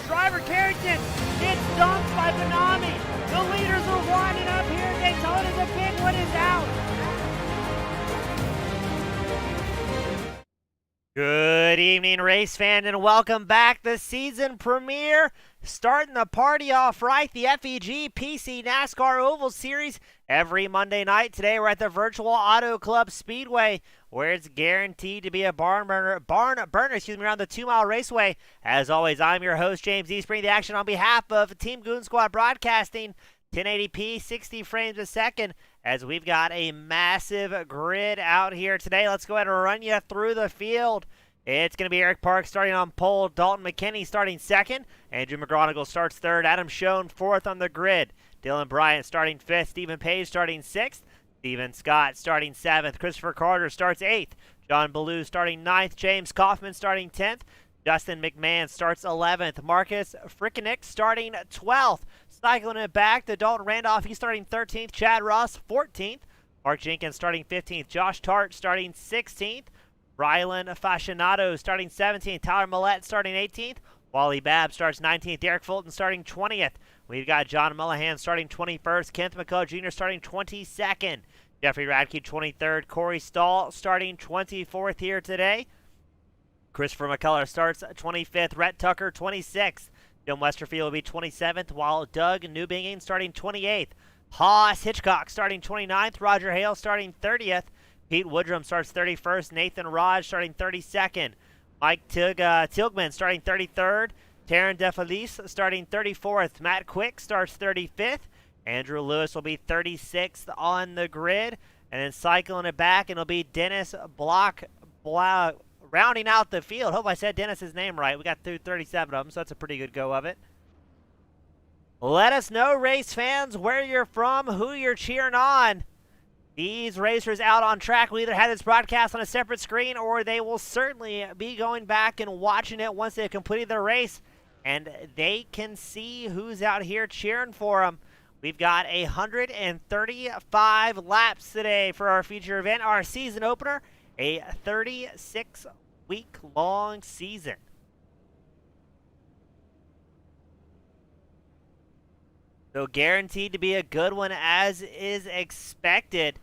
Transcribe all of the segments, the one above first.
driver Carrington gets dumped by Benami. The leaders are winding up here. Daytona, the big one is out. Good evening, race fan, and welcome back. The season premiere, starting the party off right. The FEG PC NASCAR Oval Series every Monday night. Today we're at the Virtual Auto Club Speedway, where it's guaranteed to be a barn burner, around the 2-mile raceway. As always, I'm your host, James E. Bringing the action on behalf of Team Goon Squad Broadcasting, 1080p, 60 frames a second, as we've got a massive grid out here today. Let's go ahead and run you through the field. It's going to be Eric Parks starting on pole, Dalton McKinney starting second, Andrew McGonigal starts third, Adam Schoen fourth on the grid, Dylan Bryant starting fifth, Stephen Page starting sixth, Steven Scott starting seventh, Christopher Carter starts eighth, John Ballou starting ninth, James Kaufman starting 10th, Justin McMahon starts 11th, Marcus Frickenick starting 12th, cycling it back to Dalton Randolph, he's starting 13th, Chad Ross 14th, Mark Jenkins starting 15th, Josh Tart starting 16th, Rylan Fascinato starting 17th, Tyler Millette starting 18th, Wally Babb starts 19th, Derek Fulton starting 20th. We've got John Mullahan starting 21st, Kenneth McCullough Jr. starting 22nd, Jeffrey Radke 23rd, Corey Stahl starting 24th here today. Christopher McCullough starts 25th, Rhett Tucker 26th, Jim Westerfield will be 27th, while Doug Newbingen starting 28th, Haas Hitchcock starting 29th, Roger Hale starting 30th, Pete Woodrum starts 31st, Nathan Raj starting 32nd, Mike Tilgman starting 33rd, Taryn DeFelice starting 34th, Matt Quick starts 35th, Andrew Lewis will be 36th on the grid, and then cycling it back, and it'll be Dennis Block rounding out the field. Hope I said Dennis's name right. We got through 37 of them, so that's a pretty good go of it. Let us know, race fans, where you're from, who you're cheering on. These racers out on track will either have this broadcast on a separate screen, or they will certainly be going back and watching it once they've completed their race, and they can see who's out here cheering for them. We've got 135 laps today for our feature event, our season opener, a 36-week-long season. So guaranteed to be a good one, as is expected.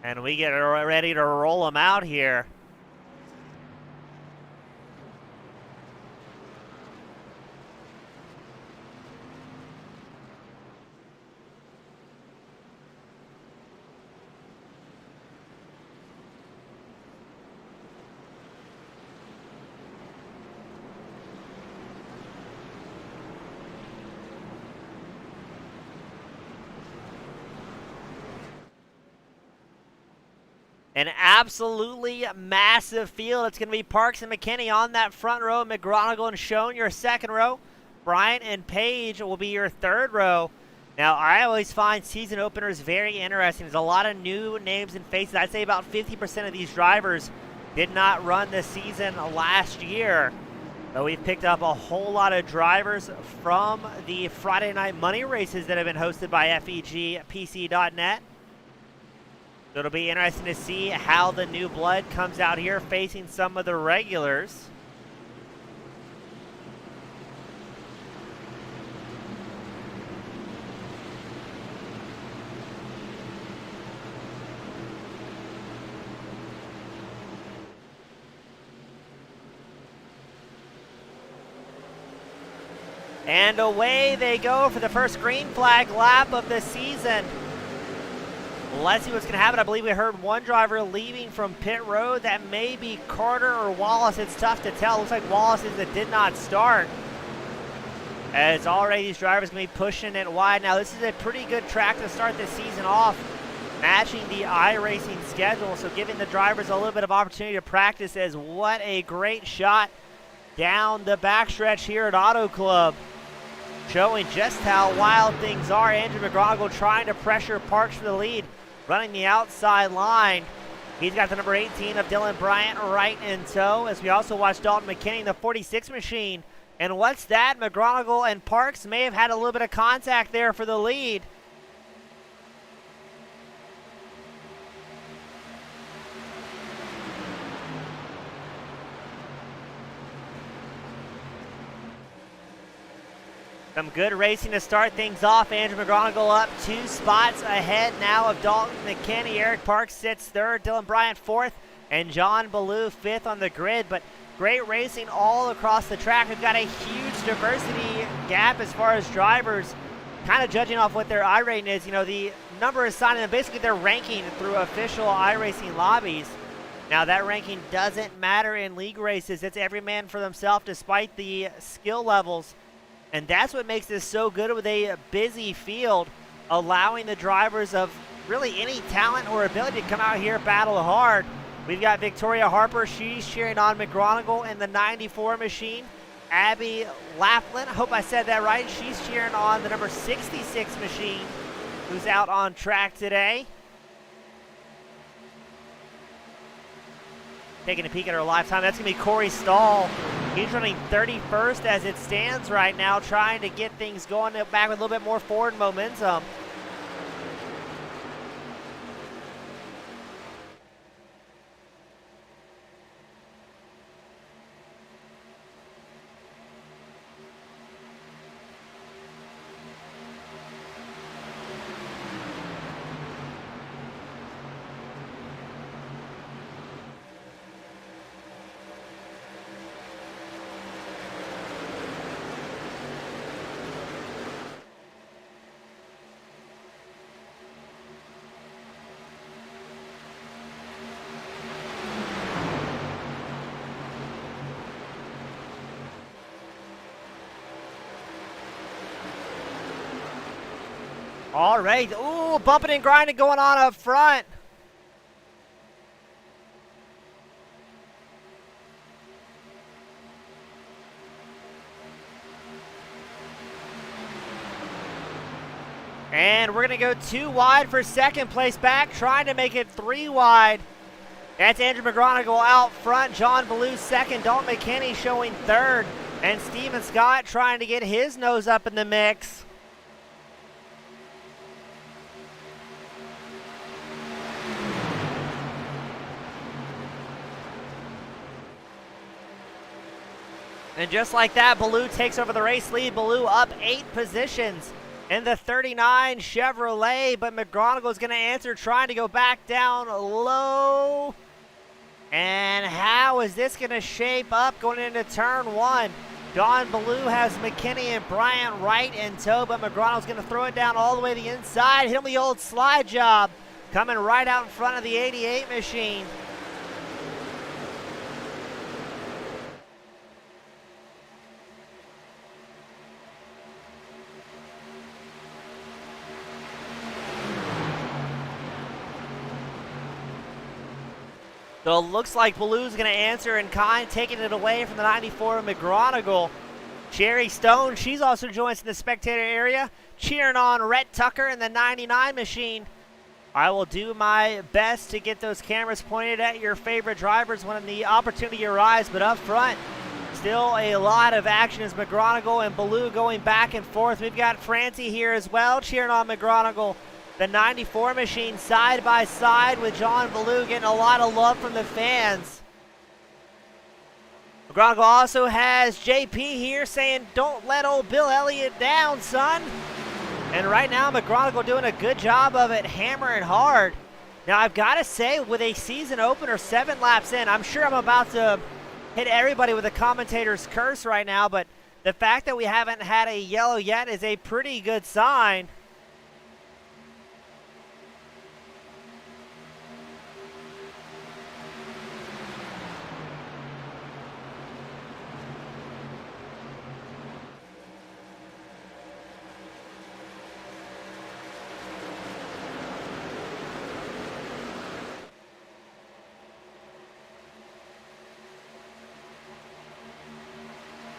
And we get ready to roll them out here. An absolutely massive field. It's going to be Parks and McKinney on that front row. McGonigal and Schoen, your second row. Bryant and Page will be your third row. Now, I always find season openers very interesting. There's a lot of new names and faces. I'd say about 50% of these drivers did not run the season last year. But we've picked up a whole lot of drivers from the Friday Night Money races that have been hosted by FEGPC.net. So it'll be interesting to see how the new blood comes out here facing some of the regulars. And away they go for the first green flag lap of the season. Let's see what's going to happen. I believe we heard one driver leaving from pit road. That may be Carter or Wallace. It's tough to tell. Looks like Wallace is that did not start. As already these drivers going to be pushing it wide. Now this is a pretty good track to start this season off, matching the iRacing schedule. So giving the drivers a little bit of opportunity to practice. As what a great shot down the backstretch here at Auto Club, showing just how wild things are. Andrew McGonigal trying to pressure Parks for the lead, running the outside line. He's got the number 18 of Dylan Bryant right in tow, as we also watch Dalton McKinney, the 46 machine. And what's that? McGonigal and Parks may have had a little bit of contact there for the lead. Some good racing to start things off. Andrew McGonigal up 2 spots ahead now of Dalton McKinney. Eric Parks sits third, Dylan Bryant fourth, and John Ballou fifth on the grid. But great racing all across the track. We've got a huge diversity gap as far as drivers, kind of judging off what their iRating is. You know, the number assigned to them, basically their ranking through official iRacing lobbies. Now, that ranking doesn't matter in league races. It's every man for themselves despite the skill levels. And that's what makes this so good with a busy field, allowing the drivers of really any talent or ability to come out here, battle hard. We've got Victoria Harper. She's cheering on McGonigal in the 94 machine. Abby Laughlin, I hope I said that right. She's cheering on the number 66 machine, who's out on track today. Taking a peek at her lifetime, that's going to be Corey Stahl. He's running 31st as it stands right now, trying to get things going back with a little bit more forward momentum. All right. Ooh, bumping and grinding going on up front. And we're going to go 2 wide for second place back, trying to make it 3 wide. That's Andrew McGonigal out front. John Ballou second. Dalton McKinney showing third. And Steven Scott trying to get his nose up in the mix. And just like that, Ballou takes over the race lead. Ballou up 8 positions in the 39 Chevrolet, but McGonigal is going to answer, trying to go back down low. And how is this going to shape up going into turn 1? Don Ballou has McKinney and Bryant right in tow, but McGonigal's going to throw it down all the way to the inside. Hit him the old slide job, coming right out in front of the 88 machine. So it looks like Ballou's going to answer in kind, taking it away from the 94 McGonigal. Cherry Stone, she's also joined us in the spectator area, cheering on Rhett Tucker in the 99 machine. I will do my best to get those cameras pointed at your favorite drivers when the opportunity arrives, but up front, still a lot of action as McGonigal and Ballou going back and forth. We've got Francie here as well, cheering on McGonigal. The 94 machine side by side with John Ballou, getting a lot of love from the fans. McGonigal also has JP here saying, don't let old Bill Elliott down, son. And right now, McGonigal doing a good job of it, hammering hard. Now, I've got to say, with a season opener 7 laps in, I'm sure I'm about to hit everybody with a commentator's curse right now, but the fact that we haven't had a yellow yet is a pretty good sign.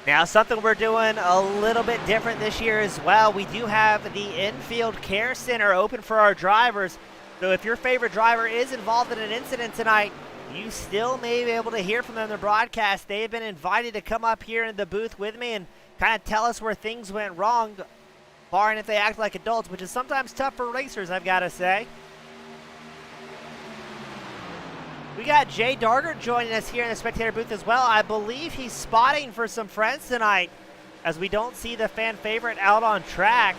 Now, something we're doing a little bit different this year as well. We do have the infield care center open for our drivers. So if your favorite driver is involved in an incident tonight, you still may be able to hear from them in the broadcast. They've been invited to come up here in the booth with me and kind of tell us where things went wrong, barring if they act like adults, which is sometimes tough for racers, I've got to say. We got Jay Dargert joining us here in the spectator booth as well. I believe he's spotting for some friends tonight. as we don't see the fan favorite out on track.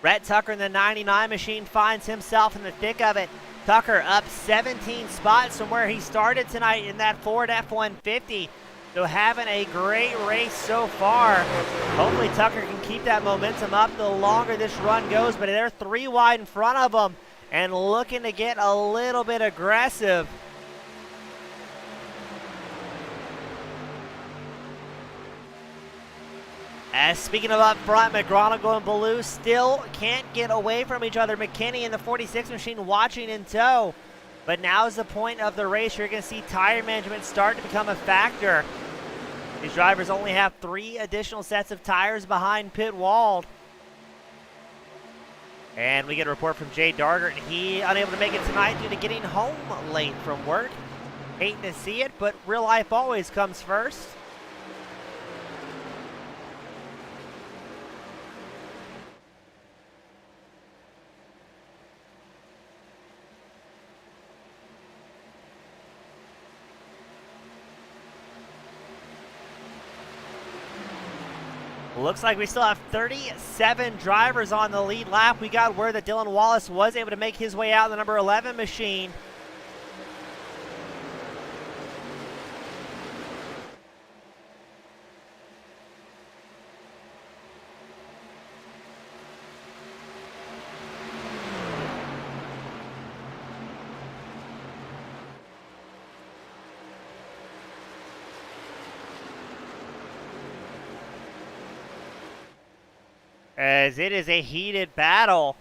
Rhett Tucker in the 99 machine finds himself in the thick of it. Tucker up 17 spots from where he started tonight in that Ford F-150. So having a great race so far. Hopefully Tucker can keep that momentum up the longer this run goes, but they're 3 wide in front of him and looking to get a little bit aggressive. As speaking of up front, McGronigle and Ballou still can't get away from each other. McKinney in the 46 machine watching in tow. But now is the point of the race. You're going to see tire management start to become a factor. These drivers only have 3 additional sets of tires behind pit wall. And we get a report from Jay Dargert. He unable to make it tonight due to getting home late from work. Hating to see it, but real life always comes first. Looks like we still have 37 drivers on the lead lap. We got word that Dylan Wallace was able to make his way out in the number 11 machine. As it is a heated battle.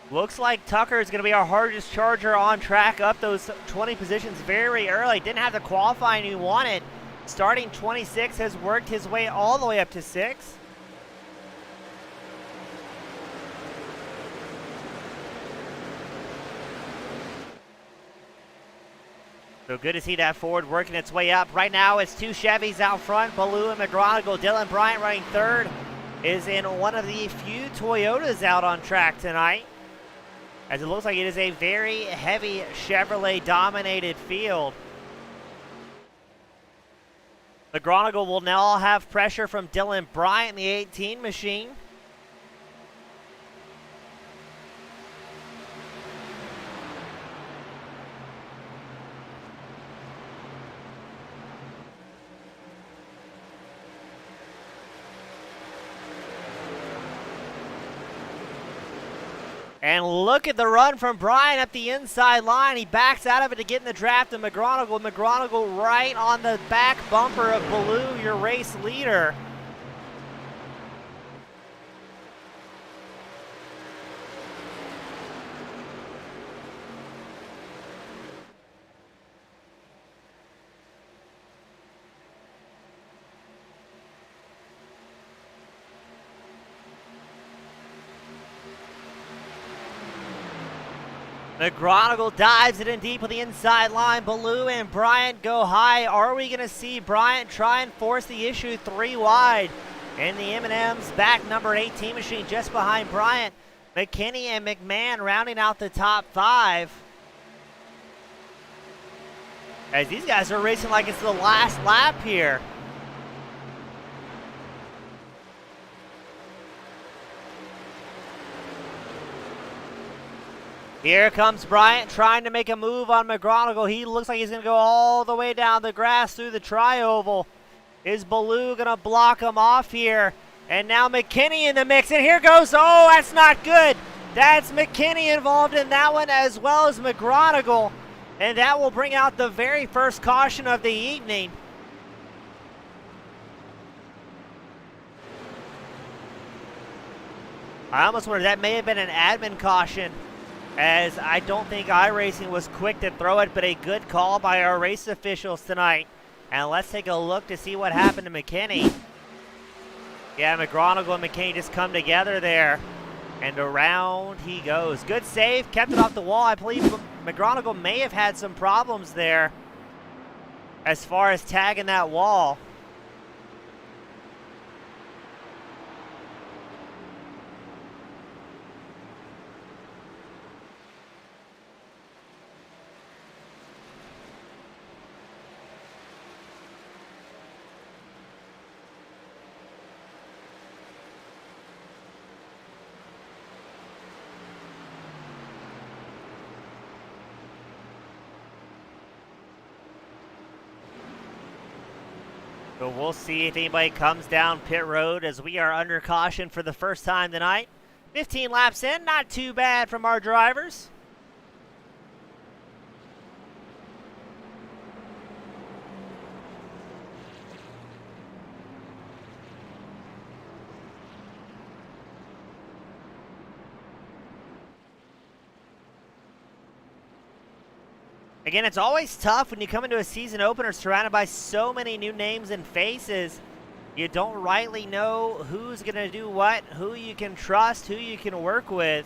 Looks like Tucker is going to be our hardest charger on track up those 20 positions very early. Didn't have the qualifying he wanted. Starting 26, has worked his way all the way up to 6. So good to see that Ford working its way up. Right now it's 2 Chevys out front. Ballou and McGronigle. Dylan Bryant running third is in one of the few Toyotas out on track tonight, as it looks like it is a very heavy Chevrolet dominated field. McGronigle will now have pressure from Dylan Bryant in the 18 machine. And look at the run from Bryant up the inside line. He backs out of it to get in the draft of McGronigle. McGronigle right on the back bumper of Ballou, your race leader. McGronigle dives it in deep with the inside line. Ballou and Bryant go high. Are we going to see Bryant try and force the issue 3 wide? In the M&M's back number 18 machine just behind Bryant. McKinney and McMahon rounding out the top 5. As these guys are racing like it's the last lap here. Here comes Bryant trying to make a move on McGronigle. He looks like he's going to go all the way down the grass through the tri-oval. Is Ballou going to block him off here? And now McKinney in the mix. And here goes, oh, that's not good. That's McKinney involved in that one as well as McGronigle. And that will bring out the very first caution of the evening. I almost wondered that may have been an admin caution, as I don't think iRacing was quick to throw it, but a good call by our race officials tonight. And let's take a look to see what happened to McKinney. Yeah, McGronigle and McKinney just come together there, and around he goes. Good save, kept it off the wall. I believe McGronigle may have had some problems there as far as tagging that wall. So we'll see if anybody comes down pit road as we are under caution for the first time tonight. 15 laps in, not too bad from our drivers. Again, it's always tough when you come into a season opener surrounded by so many new names and faces. You don't rightly know who's going to do what, who you can trust, who you can work with.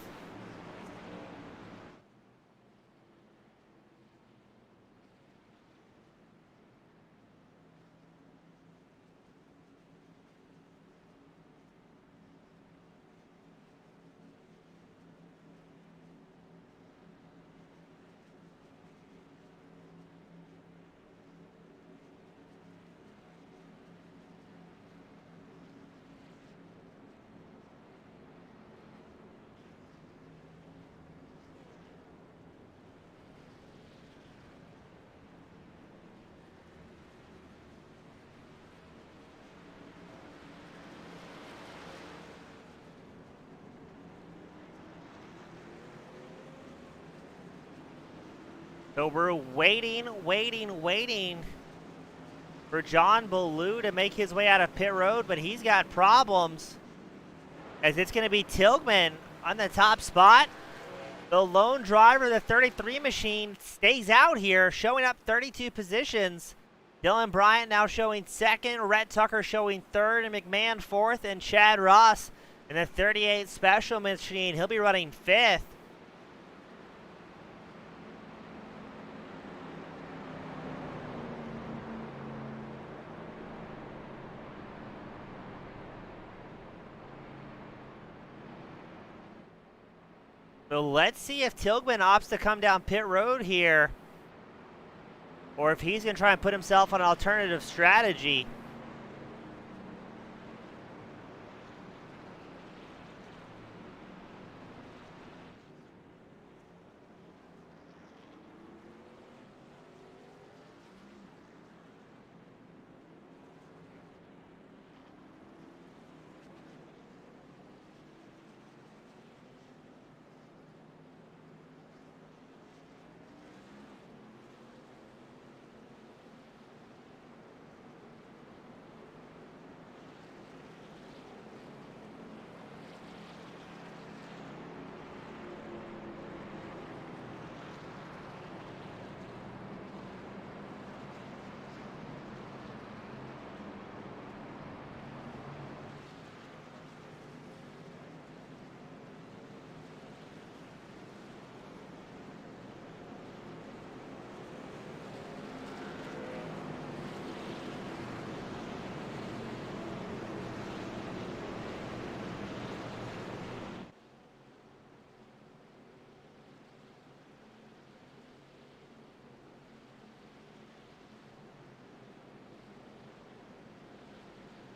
So we're waiting for John Ballou to make his way out of pit road, but he's got problems as it's going to be Tilghman on the top spot. The lone driver, the 33 machine, stays out here, showing up 32 positions. Dylan Bryant now showing second, Rhett Tucker showing third, and McMahon fourth, and Chad Ross in the 38 special machine. He'll be running fifth. So let's see if Tilghman opts to come down pit road here, or if he's going to try and put himself on an alternative strategy.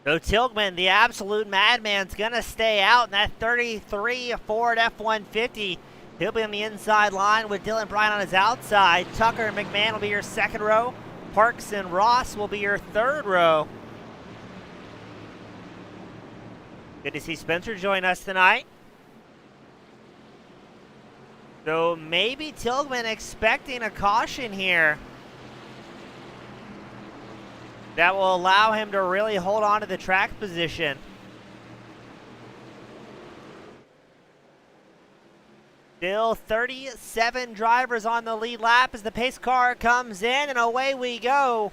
So Tilghman, the absolute madman's going to stay out in that 33 Ford F-150. He'll be on the inside line with Dylan Bryant on his outside. Tucker and McMahon will be your second row. Parks and Ross will be your third row. Good to see Spencer join us tonight. So maybe Tilghman expecting a caution here that will allow him to really hold on to the track position. Still 37 drivers on the lead lap as the pace car comes in, and away we go.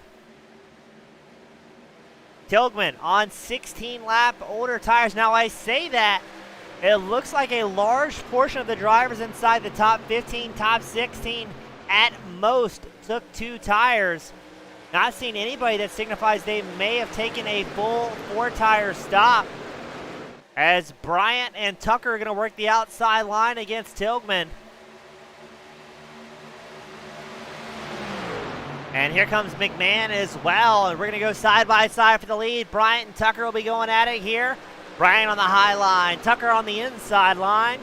Tilghman on 16-lap older tires. Now I say that, it looks like a large portion of the drivers inside the top 15, top 16 at most took 2 tires. Not seeing anybody that signifies they may have taken a full 4-tire stop, as Bryant and Tucker are going to work the outside line against Tilghman. And here comes McMahon as well, and we're going to go side by side for the lead. Bryant and Tucker will be going at it here. Bryant on the high line, Tucker on the inside line.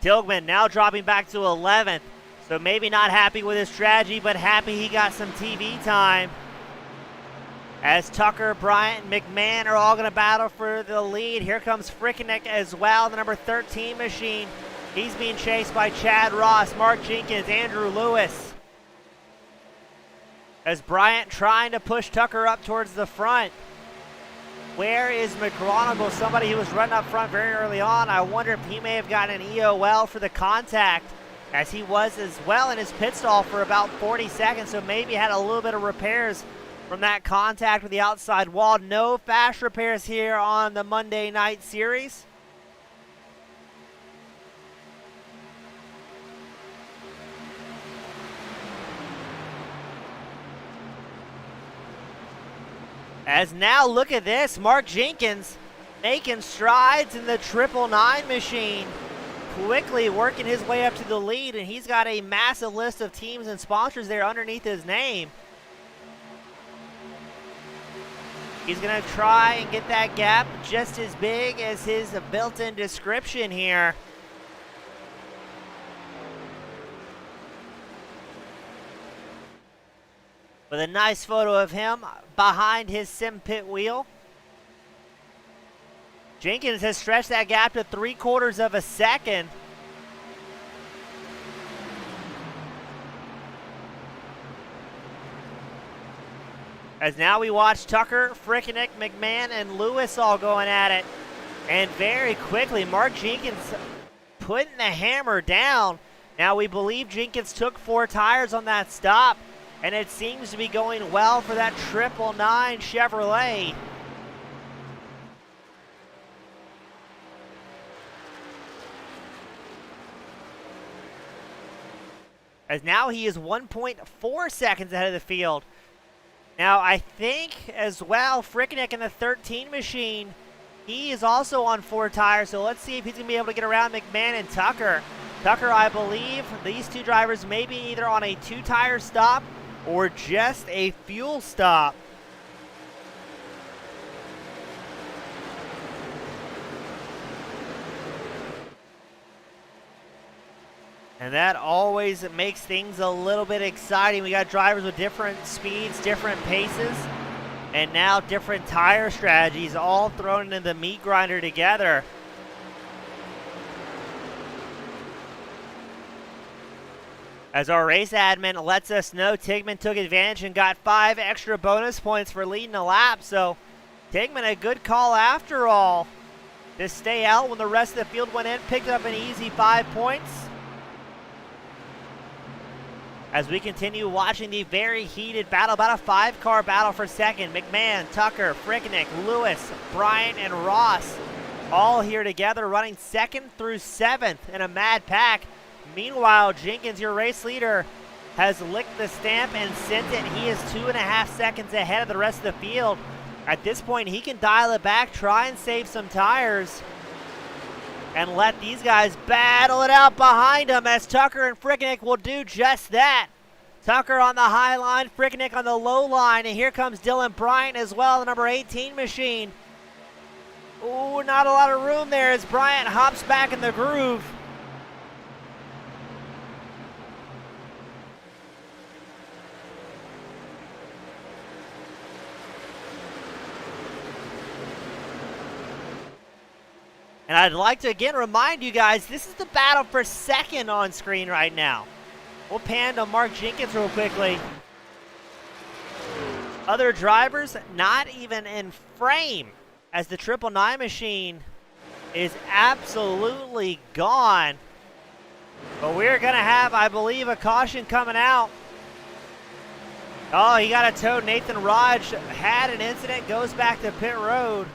Tilghman now dropping back to 11th. So maybe not happy with his strategy, but happy he got some TV time. As Tucker, Bryant, and McMahon are all going to battle for the lead. Here comes Frickenek as well, the number 13 machine. He's being chased by Chad Ross, Mark Jenkins, Andrew Lewis. As Bryant trying to push Tucker up towards the front. Where is McGronigle? Somebody who was running up front very early on. I wonder if he may have gotten an EOL for the contact, as he was as well in his pit stall for about 40 seconds, so maybe had a little bit of repairs from that contact with the outside wall. No fast repairs here on the Monday night series. As now, look at this, Mark Jenkins making strides in the 999 machine, quickly working his way up to the lead, and he's got a massive list of teams and sponsors there underneath his name. He's going to try and get that gap just as big as his built-in description here. With a nice photo of him behind his sim pit wheel. Jenkins has stretched that gap to 3/4 of a second. As now we watch Tucker, Frickenek, McMahon, and Lewis all going at it. And very quickly, Mark Jenkins putting the hammer down. Now we believe Jenkins took 4 tires on that stop, and it seems to be going well for that 999 Chevrolet. As now he is 1.4 seconds ahead of the field. Now I think as well, Frickenek in the 13 machine, he is also on 4 tires, so let's see if he's going to be able to get around McMahon and Tucker. Tucker, I believe these two drivers may be either on a 2-tire stop or just a fuel stop. And that always makes things a little bit exciting. We got drivers with different speeds, different paces, and now different tire strategies all thrown into the meat grinder together. As our race admin lets us know, Tigman took advantage and got 5 extra bonus points for leading a lap. So Tigman, a good call after all to stay out when the rest of the field went in, picked up an easy 5 points. As we continue watching the very heated battle, about a 5-car battle for second. McMahon, Tucker, Frickenek, Lewis, Bryant, and Ross all here together, running 2nd through 7th in a mad pack. Meanwhile, Jenkins, your race leader, has licked the stamp and sent it. He is 2.5 seconds ahead of the rest of the field. At this point, he can dial it back, try and save some tires, and let these guys battle it out behind him, as Tucker and Frickenek will do just that. Tucker on the high line, Frickenek on the low line, and here comes Dylan Bryant as well, the number 18 machine. Ooh, not a lot of room there as Bryant hops back in the groove. And I'd like to again remind you guys, this is the battle for second on screen right now. We'll pan to Mark Jenkins real quickly. Other drivers not even in frame, as the 999 machine is absolutely gone. But we're going to have, I believe, a caution coming out. Oh, he got a tow. Nathan Raj had an incident, goes back to pit road.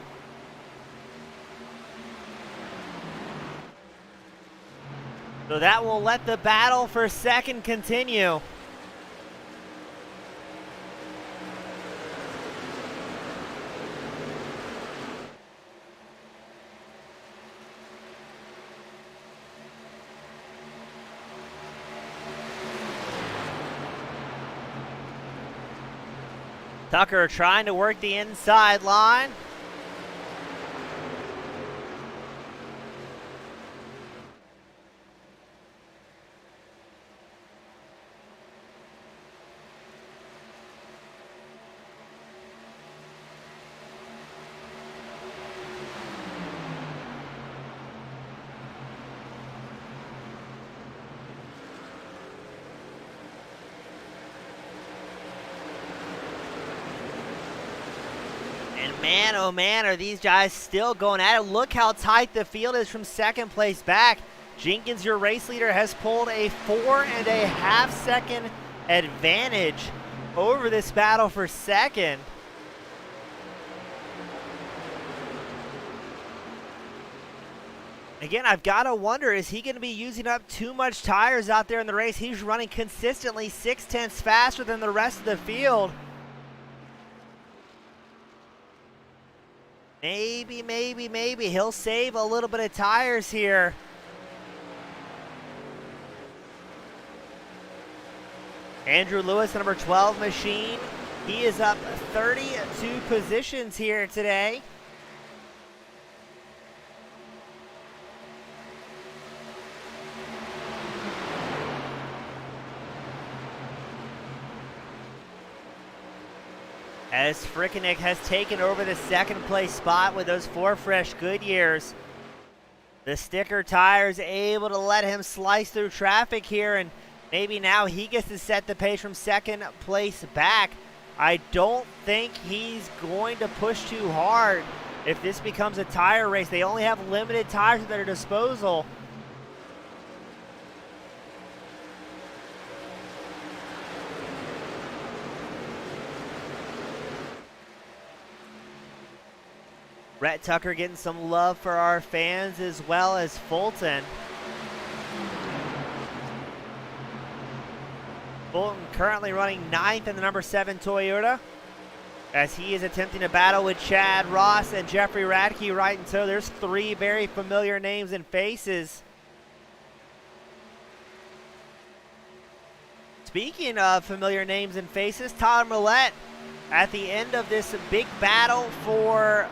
So that will let the battle for second continue. Tucker trying to work the inside line. man, oh man, are these guys still going at it. Look how tight the field is from second place back. Jenkins, your race leader, has pulled a 4.5 second advantage over this battle for second. Again, I've got to wonder, is he going to be using up too much tires out there in the race? He's running consistently 0.6 faster than the rest of the field. Maybe he'll save a little bit of tires here. Andrew Lewis, the number 12 machine. He is up 32 positions here today. As Frickeneck has taken over the second place spot with those 4 fresh Goodyears. The sticker tires able to let him slice through traffic here, and maybe now he gets to set the pace from second place back. I don't think he's going to push too hard if this becomes a tire race. They only have limited tires at their disposal. Rhett Tucker getting some love for our fans, as well as Fulton. Fulton currently running 9th in the number 7 Toyota, as he is attempting to battle with Chad Ross and Jeffrey Radke right in tow. There's 3 very familiar names and faces. Speaking of familiar names and faces, Todd Roulette at the end of this big battle for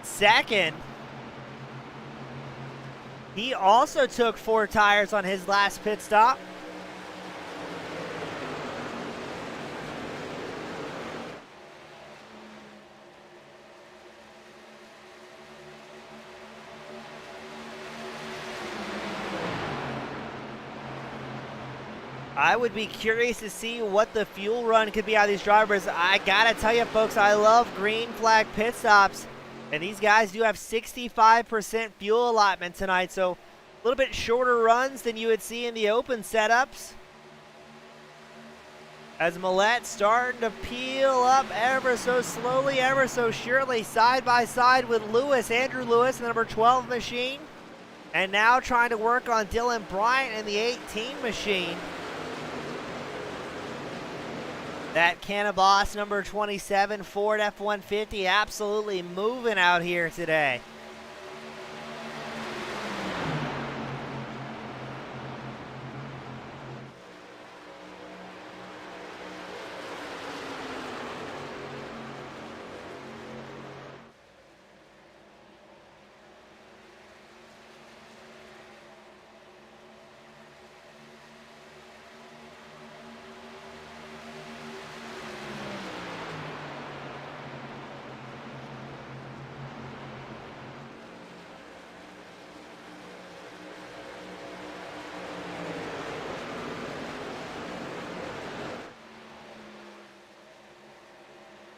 second. He also took 4 tires on his last pit stop. I would be curious to see what the fuel run could be out of these drivers. I gotta tell you folks, I love green flag pit stops. And these guys do have 65% fuel allotment tonight, so a little bit shorter runs than you would see in the open setups. As Millette starting to peel up ever so slowly, ever so surely, side by side with Lewis, Andrew Lewis, the number 12 machine. And now trying to work on Dylan Bryant in the 18 machine. That Cannaboss number 27 Ford F-150 absolutely moving out here today.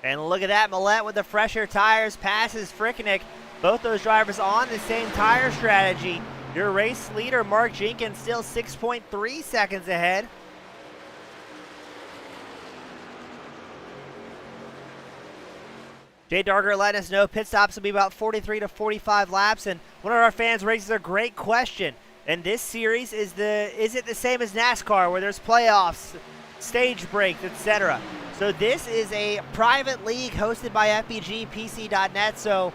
And look at that, Millette with the fresher tires passes Frickeneck. Both those drivers on the same tire strategy. Your race leader, Mark Jenkins, still 6.3 seconds ahead. Jay Darger letting us know pit stops will be about 43 to 45 laps. And one of our fans raises a great question. And this series, is it the same as NASCAR, where there's playoffs, stage breaks, etc.? So this is a private league hosted by FEG, so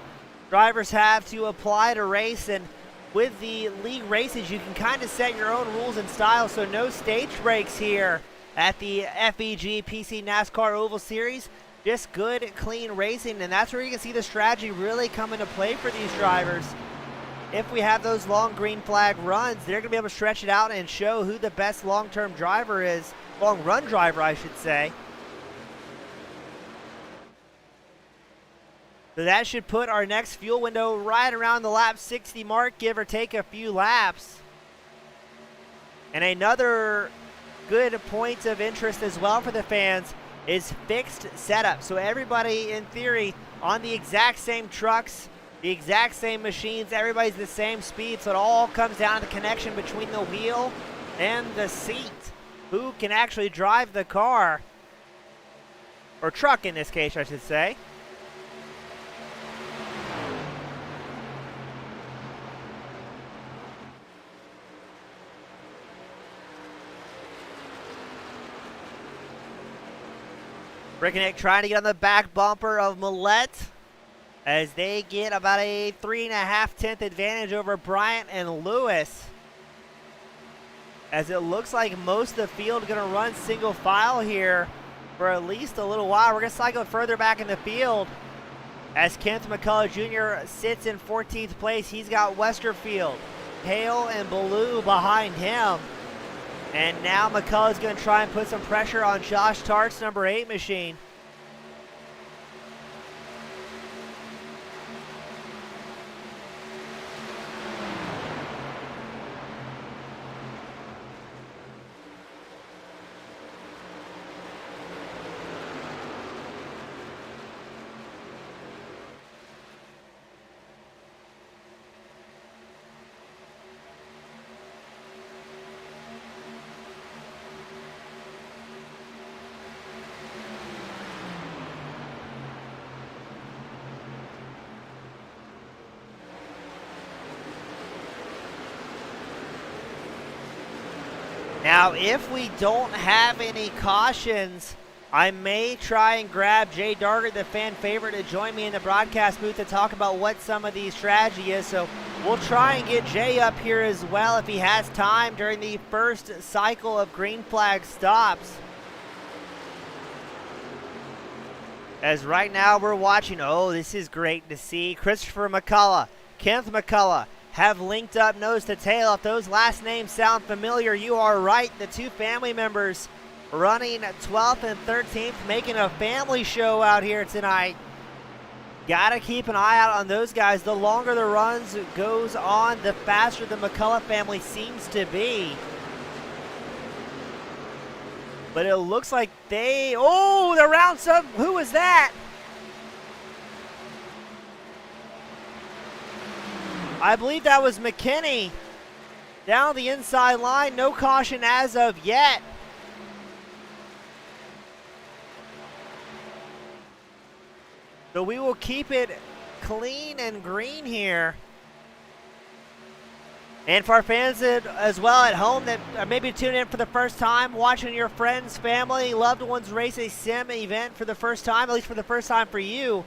drivers have to apply to race, and with the league races, you can kind of set your own rules and style, so no stage breaks here at the FEG PC NASCAR Oval Series. Just good, clean racing, and that's where you can see the strategy really come into play for these drivers. If we have those long green flag runs, they're going to be able to stretch it out and show who the best long-term driver is, long-run driver, I should say. So that should put our next fuel window right around the lap 60 mark, give or take a few laps. And another good point of interest as well for the fans is fixed setup. So everybody, in theory, on the exact same trucks, the exact same machines. Everybody's the same speed, so it all comes down to the connection between the wheel and the seat. Who can actually drive the car, or truck in this case, I should say. Rickenick trying to get on the back bumper of Roulette as they get about a 3.5 advantage over Bryant and Lewis. As it looks like most of the field going to run single file here for at least a little while. We're going to cycle further back in the field as Kenneth McCullough Jr. sits in 14th place. He's got Westerfield, Hale, and Ballou behind him. And now McCullough's going to try and put some pressure on Josh Tart's number 8 machine. Now, if we don't have any cautions, I may try and grab Jay Darger, the fan favorite, to join me in the broadcast booth to talk about what some of the strategy is. So we'll try and get Jay up here as well if he has time during the first cycle of green flag stops. As right now we're watching, oh, this is great to see. Christopher McCullough, Kenneth McCullough have linked up nose to tail. If those last names sound familiar, you are right. The two family members running 12th and 13th, making a family show out here tonight. Gotta keep an eye out on those guys. The longer the runs goes on, the faster the McCullough family seems to be. But it looks like they're round sub. Who was that? I believe that was McKinney down the inside line. No caution as of yet. So we will keep it clean and green here. And for our fans as well at home that are maybe tuning in for the first time, watching your friends, family, loved ones race a sim event for the first time, at least for the first time for you,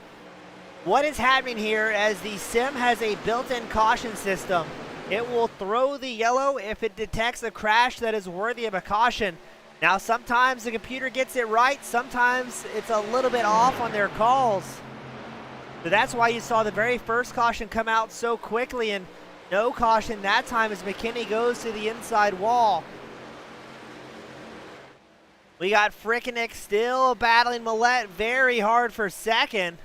what is happening here as the sim has a built-in caution system. It will throw the yellow if it detects a crash that is worthy of a caution. Now, sometimes the computer gets it right. Sometimes it's a little bit off on their calls. So that's why you saw the very first caution come out so quickly, and no caution that time as McKinney goes to the inside wall. We got Rickenick still battling Roulette very hard for second.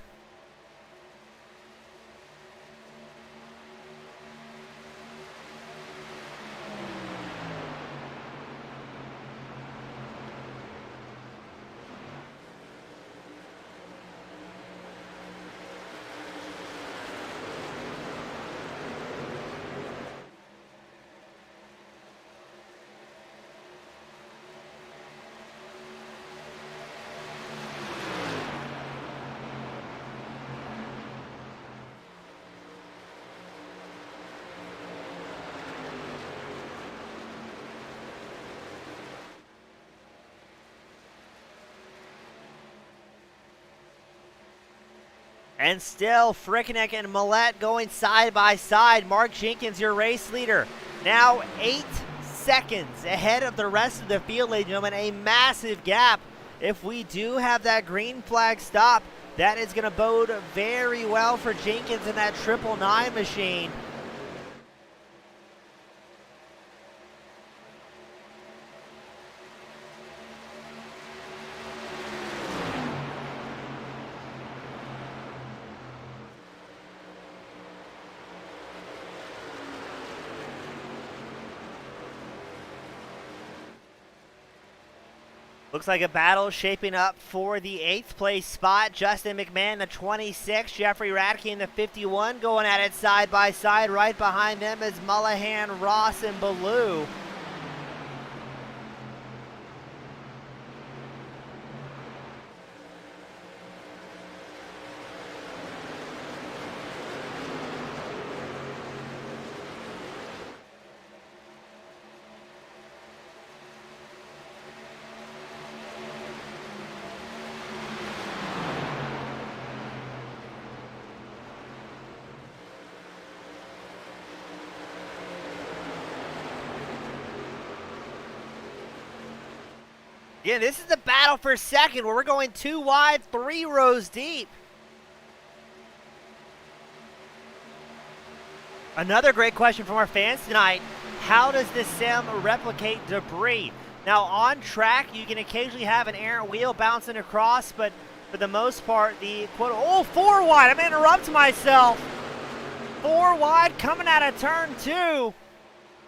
And still, Rickenick and Roulette going side by side. Mark Jenkins, your race leader, now 8 seconds ahead of the rest of the field, ladies and gentlemen. A massive gap. If we do have that green flag stop, that is going to bode very well for Jenkins in that 999 machine. Looks like a battle shaping up for the 8th place spot. Justin McMahon, the 26, Jeffrey Radke in the 51, going at it side by side. Right behind them is Mullahan, Ross, and Ballou. Yeah, this is the battle for second, where we're going 2 wide, 3 rows deep. Another great question from our fans tonight: how does this sim replicate debris? Now, on track, you can occasionally have an errant wheel bouncing across, but for the most part, the quote, oh, 4 wide, I'm going to interrupt myself. 4 wide coming out of turn 2.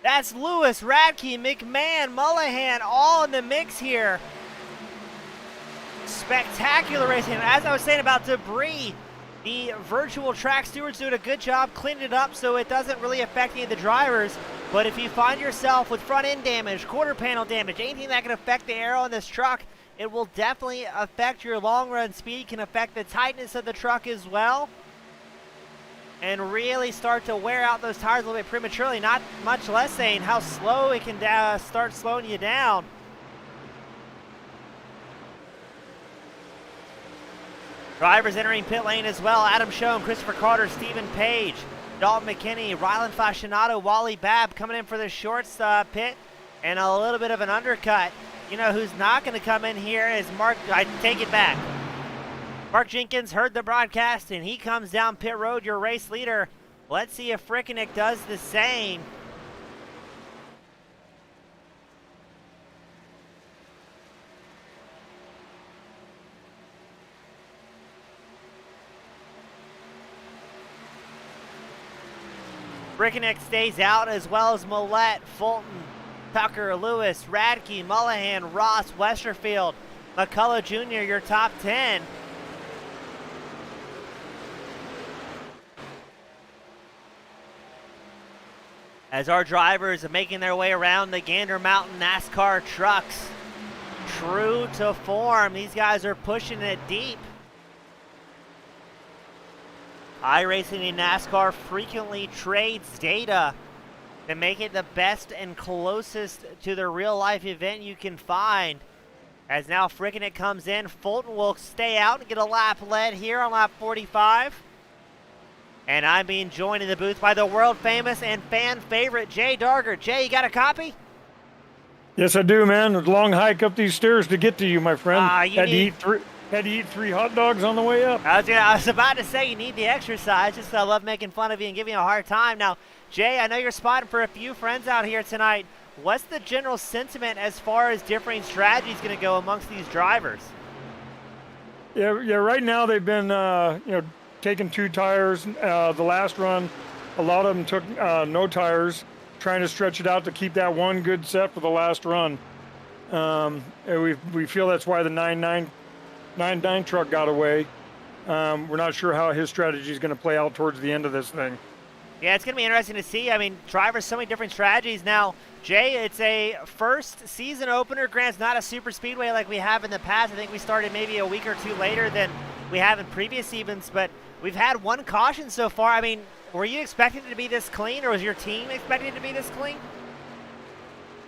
That's Lewis, Radke, McMahon, Mullahan, all in the mix here. Spectacular racing. As I was saying about debris, the virtual track stewards doing a good job cleaning it up so it doesn't really affect any of the drivers. But if you find yourself with front end damage, quarter panel damage, anything that can affect the aero in this truck, it will definitely affect your long run speed, can affect the tightness of the truck as well, and really start to wear out those tires a little bit prematurely, not much less saying how slow it can start slowing you down. Drivers entering pit lane as well: Adam Schoen, Christopher Carter, Stephen Page, Dalton McKinney, Rylan Fascinato, Wally Babb coming in for the shorts pit, and a little bit of an undercut. You know who's not going to come in here is Mark, I take it back. Mark Jenkins heard the broadcast, and he comes down pit road, your race leader. Let's see if Frickenek does the same. Frickenek stays out, as well as Roulette, Fulton, Tucker, Lewis, Radke, Mullahan, Ross, Westerfield, McCullough Jr., your top 10. As our drivers are making their way around the Gander Mountain NASCAR trucks. True to form, these guys are pushing it deep. iRacing in NASCAR frequently trades data to make it the best and closest to the real-life event you can find. As now Frickenek comes in, Fulton will stay out and get a lap led here on lap 45. And I'm being joined in the booth by the world-famous and fan-favorite Jay Dargert. Jay, you got a copy? Yes, I do, man. A long hike up these stairs to get to you, my friend. Had to eat 3 hot dogs on the way up. I was about to say you need the exercise. Just I love making fun of you and giving you a hard time. Now, Jay, I know you're spotting for a few friends out here tonight. What's the general sentiment as far as differing strategies going to go amongst these drivers? Yeah. Right now they've been, taking 2 tires. The last run, a lot of them took no tires, trying to stretch it out to keep that one good set for the last run. And we feel that's why the 9.9 truck got away. We're not sure how his strategy is going to play out towards the end of this thing. Yeah, it's going to be interesting to see. I mean, drivers, so many different strategies. Now, Jay, it's a first season opener. Grant's not a super speedway like we have in the past. I think we started maybe a week or 2 later than we have in previous events, but we've had 1 caution so far. I mean, were you expecting it to be this clean, or was your team expecting it to be this clean?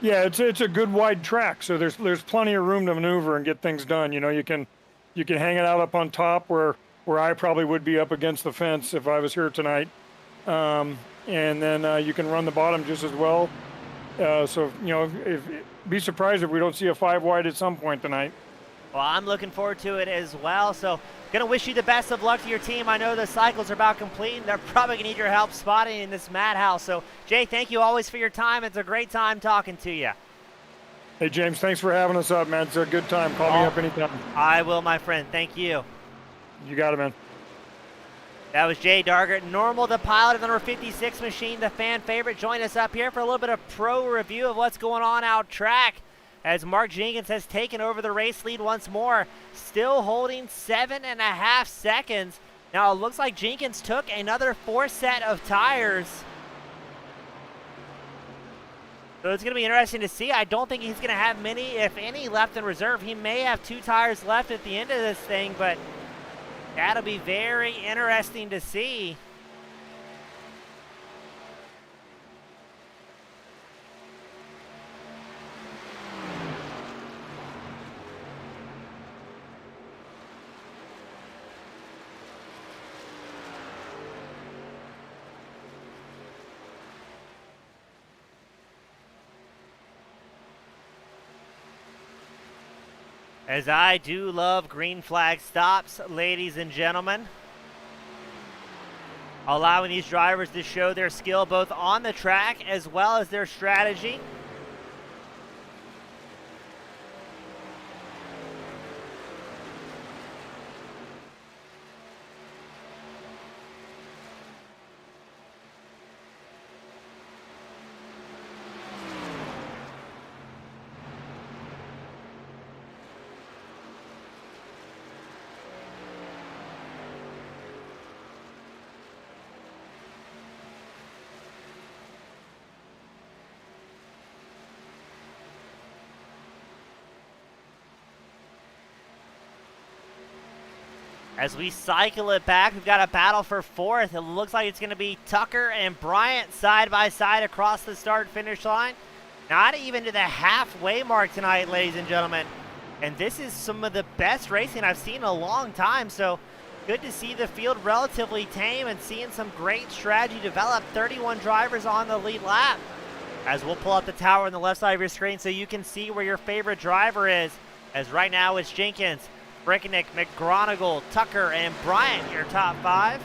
Yeah, it's a good wide track, so there's plenty of room to maneuver and get things done. You know, you can hang it out up on top where I probably would be up against the fence if I was here tonight, and then you can run the bottom just as well. So be surprised if we don't see a 5 wide at some point tonight. Well, I'm looking forward to it as well. So, going to wish you the best of luck to your team. I know the cycles are about complete, and they're probably going to need your help spotting in this madhouse. So, Jay, thank you always for your time. It's a great time talking to you. Hey, James, thanks for having us up, man. It's a good time. Call me up anytime. I will, my friend. Thank you. You got it, man. That was Jay Dargert, normal the pilot of the number 56 machine, the fan favorite. Join us up here for a little bit of pro review of what's going on out track. as Mark Jenkins has taken over the race lead once more, still holding 7.5 seconds. Now it looks like Jenkins took another 4 set of tires. So it's going to be interesting to see. I don't think he's going to have many, if any, left in reserve. He may have 2 tires left at the end of this thing, but that'll be very interesting to see. As I do love green flag stops, ladies and gentlemen. Allowing these drivers to show their skill both on the track as well as their strategy. As we cycle it back, we've got a battle for 4th. It looks like it's going to be Tucker and Bryant side by side across the start-finish line. Not even to the halfway mark tonight, ladies and gentlemen. And this is some of the best racing I've seen in a long time, so good to see the field relatively tame and seeing some great strategy develop. 31 drivers on the lead lap. As we'll pull up the tower on the left side of your screen so you can see where your favorite driver is. As right now it's Jenkins, Frickenick, McGronigal, Tucker, and Bryant, your top 5.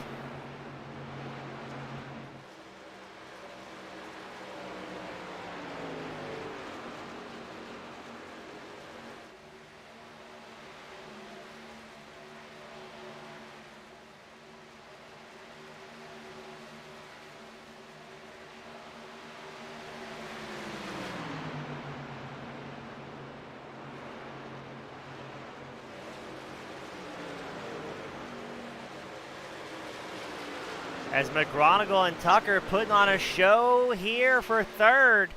As McGronigal and Tucker putting on a show here for 3rd.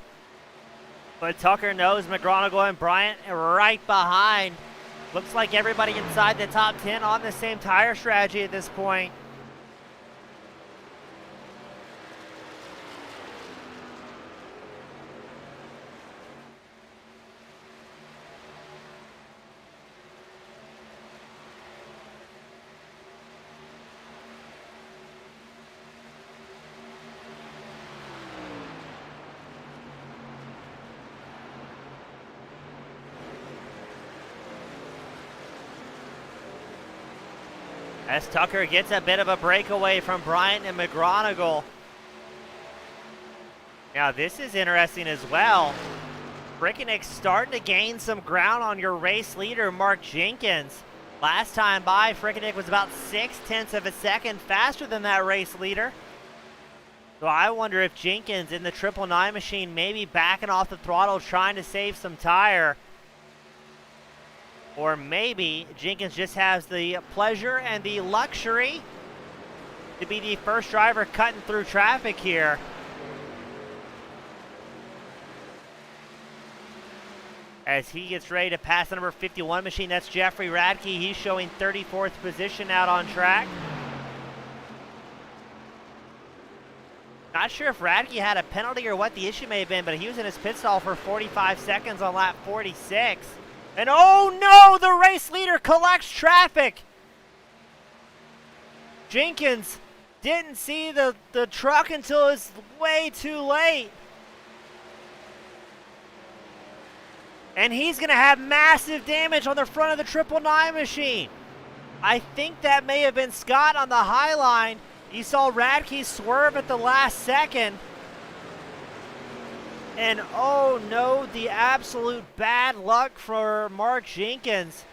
But Tucker knows McGronigal and Bryant are right behind. Looks like everybody inside the top 10 on the same tire strategy at this point. As Tucker gets a bit of a breakaway from Bryant and McGronigal. Now this is interesting as well. Frickenick's starting to gain some ground on your race leader, Mark Jenkins. Last time by, Frickenick was about 0.6 of a second faster than that race leader. So I wonder if Jenkins in the 999 machine may be backing off the throttle trying to save some tire. Or maybe Jenkins just has the pleasure and the luxury to be the first driver cutting through traffic here. As he gets ready to pass the number 51 machine, that's Jeffrey Radke. He's showing 34th position out on track. Not sure if Radke had a penalty or what the issue may have been, but he was in his pit stall for 45 seconds on lap 46. And oh no, the race leader collects traffic. Jenkins didn't see the truck until it's way too late. And he's going to have massive damage on the front of the 999 machine. I think that may have been Scott on the high line. You saw Radke swerve at the last second. And oh no, the absolute bad luck for Mark Jenkins.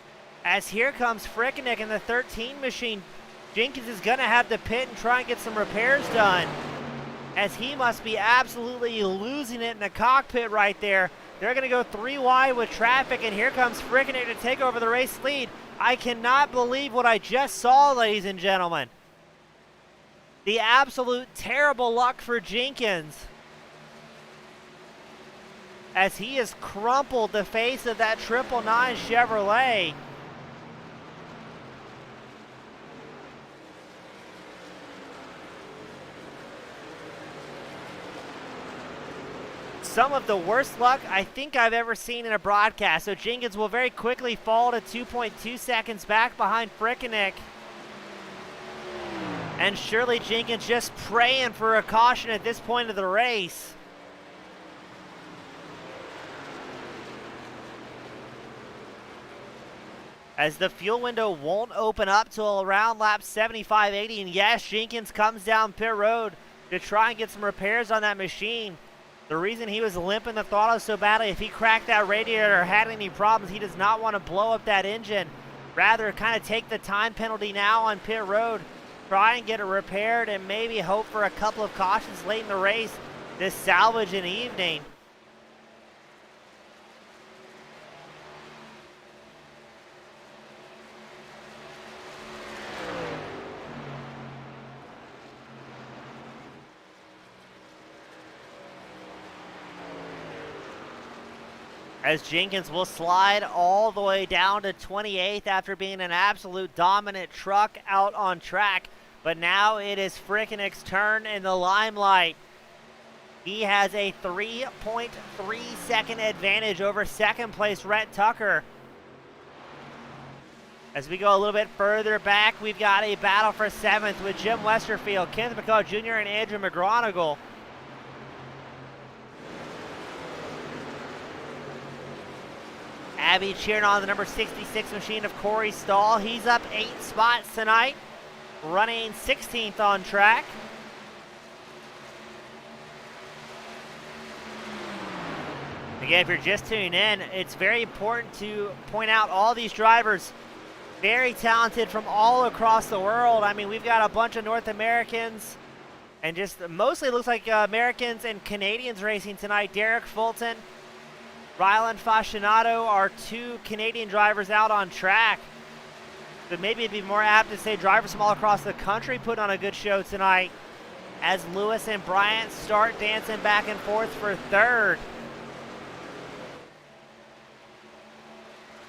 As here comes Frickenick in the 13 machine. Jenkins is going to have to pit and try and get some repairs done, as he must be absolutely losing it in the cockpit right there. They're going to go 3 wide with traffic, and here comes Frickener to take over the race lead. I cannot believe what I just saw, ladies and gentlemen. The absolute terrible luck for Jenkins, as he has crumpled the face of that 999 Chevrolet. Some of the worst luck I think I've ever seen in a broadcast. So Jenkins will very quickly fall to 2.2 seconds back behind Frickener. And surely Jenkins just praying for a caution at this point of the race. As the fuel window won't open up till around lap 75-80. And yes, Jenkins comes down pit road to try and get some repairs on that machine. The reason he was limping the throttle so badly, if he cracked that radiator or had any problems, he does not want to blow up that engine. Rather, kind of take the time penalty now on pit road, try and get it repaired, and maybe hope for a couple of cautions late in the race to salvage an evening. As Jenkins will slide all the way down to 28th after being an absolute dominant truck out on track. But now it is Frickenek's turn in the limelight. He has a 3.3 second advantage over second place Rhett Tucker. As we go a little bit further back, we've got a battle for 7th with Jim Westerfield, Kenneth McCall Jr., and Andrew McGronigle. Abby cheering on the number 66 machine of Corey Stahl. He's up 8 spots tonight, running 16th on track. Again, if you're just tuning in, it's very important to point out all these drivers, very talented from all across the world. I mean, we've got a bunch of North Americans, and just mostly looks like Americans and Canadians racing tonight. Derek Fulton, Ryland Fascinato are 2 Canadian drivers out on track. But maybe it'd be more apt to say drivers from all across the country put on a good show tonight, as Lewis and Bryant start dancing back and forth for 3rd.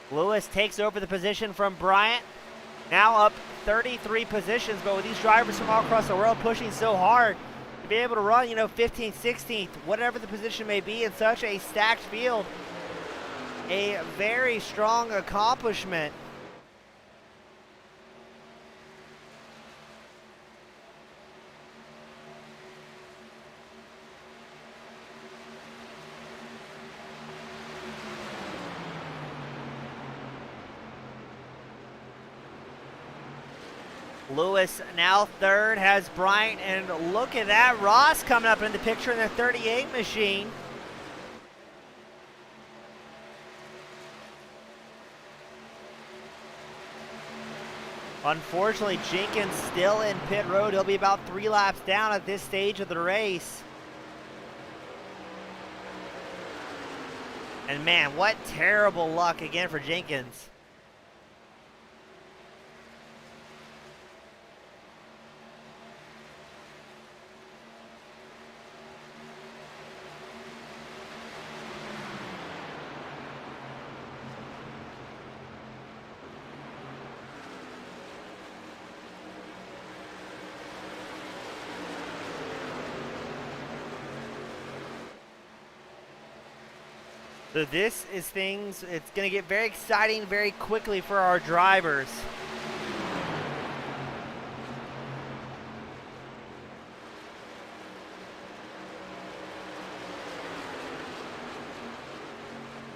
Lewis takes over the position from Bryant, now up 33 positions, but with these drivers from all across the world pushing so hard, to be able to run, 15th, 16th, whatever the position may be in such a stacked field, a very strong accomplishment. Lewis now 3rd, has Bryant, and look at that, Ross coming up in the picture in the 38 machine. Unfortunately, Jenkins still in pit road. He'll be about 3 laps down at this stage of the race. And man, what terrible luck again for Jenkins. So this is things, it's going to get very exciting very quickly for our drivers.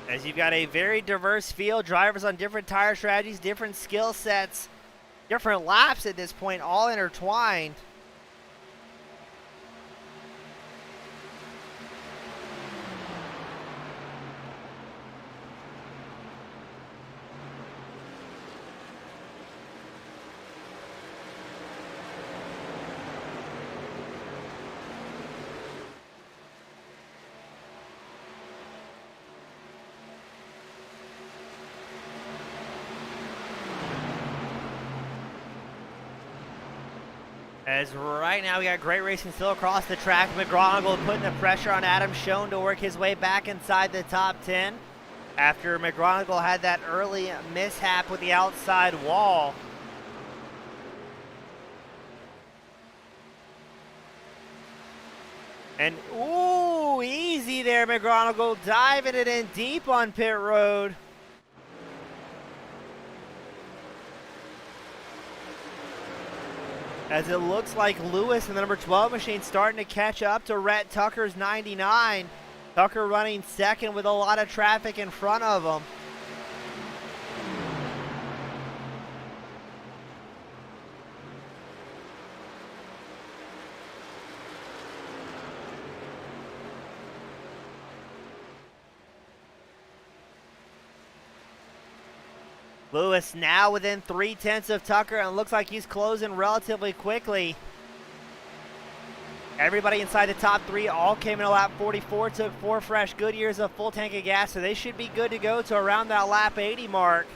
As you've got a very diverse field, drivers on different tire strategies, different skill sets, different laps at this point, all intertwined. As right now we got great racing still across the track. McGonigal putting the pressure on Adam Schoen to work his way back inside the top 10 after McGonigal had that early mishap with the outside wall. And ooh, easy there, McGonigal diving it in deep on pit road. As it looks like Lewis and the number 12 machine starting to catch up to Rhett Tucker's 99. Tucker running second with a lot of traffic in front of him. Lewis now within 3/10 of Tucker, and looks like he's closing relatively quickly. Everybody inside the top 3 all came in a lap 44, took 4 fresh Goodyears of full tank of gas, so they should be good to go to around that lap 80 mark.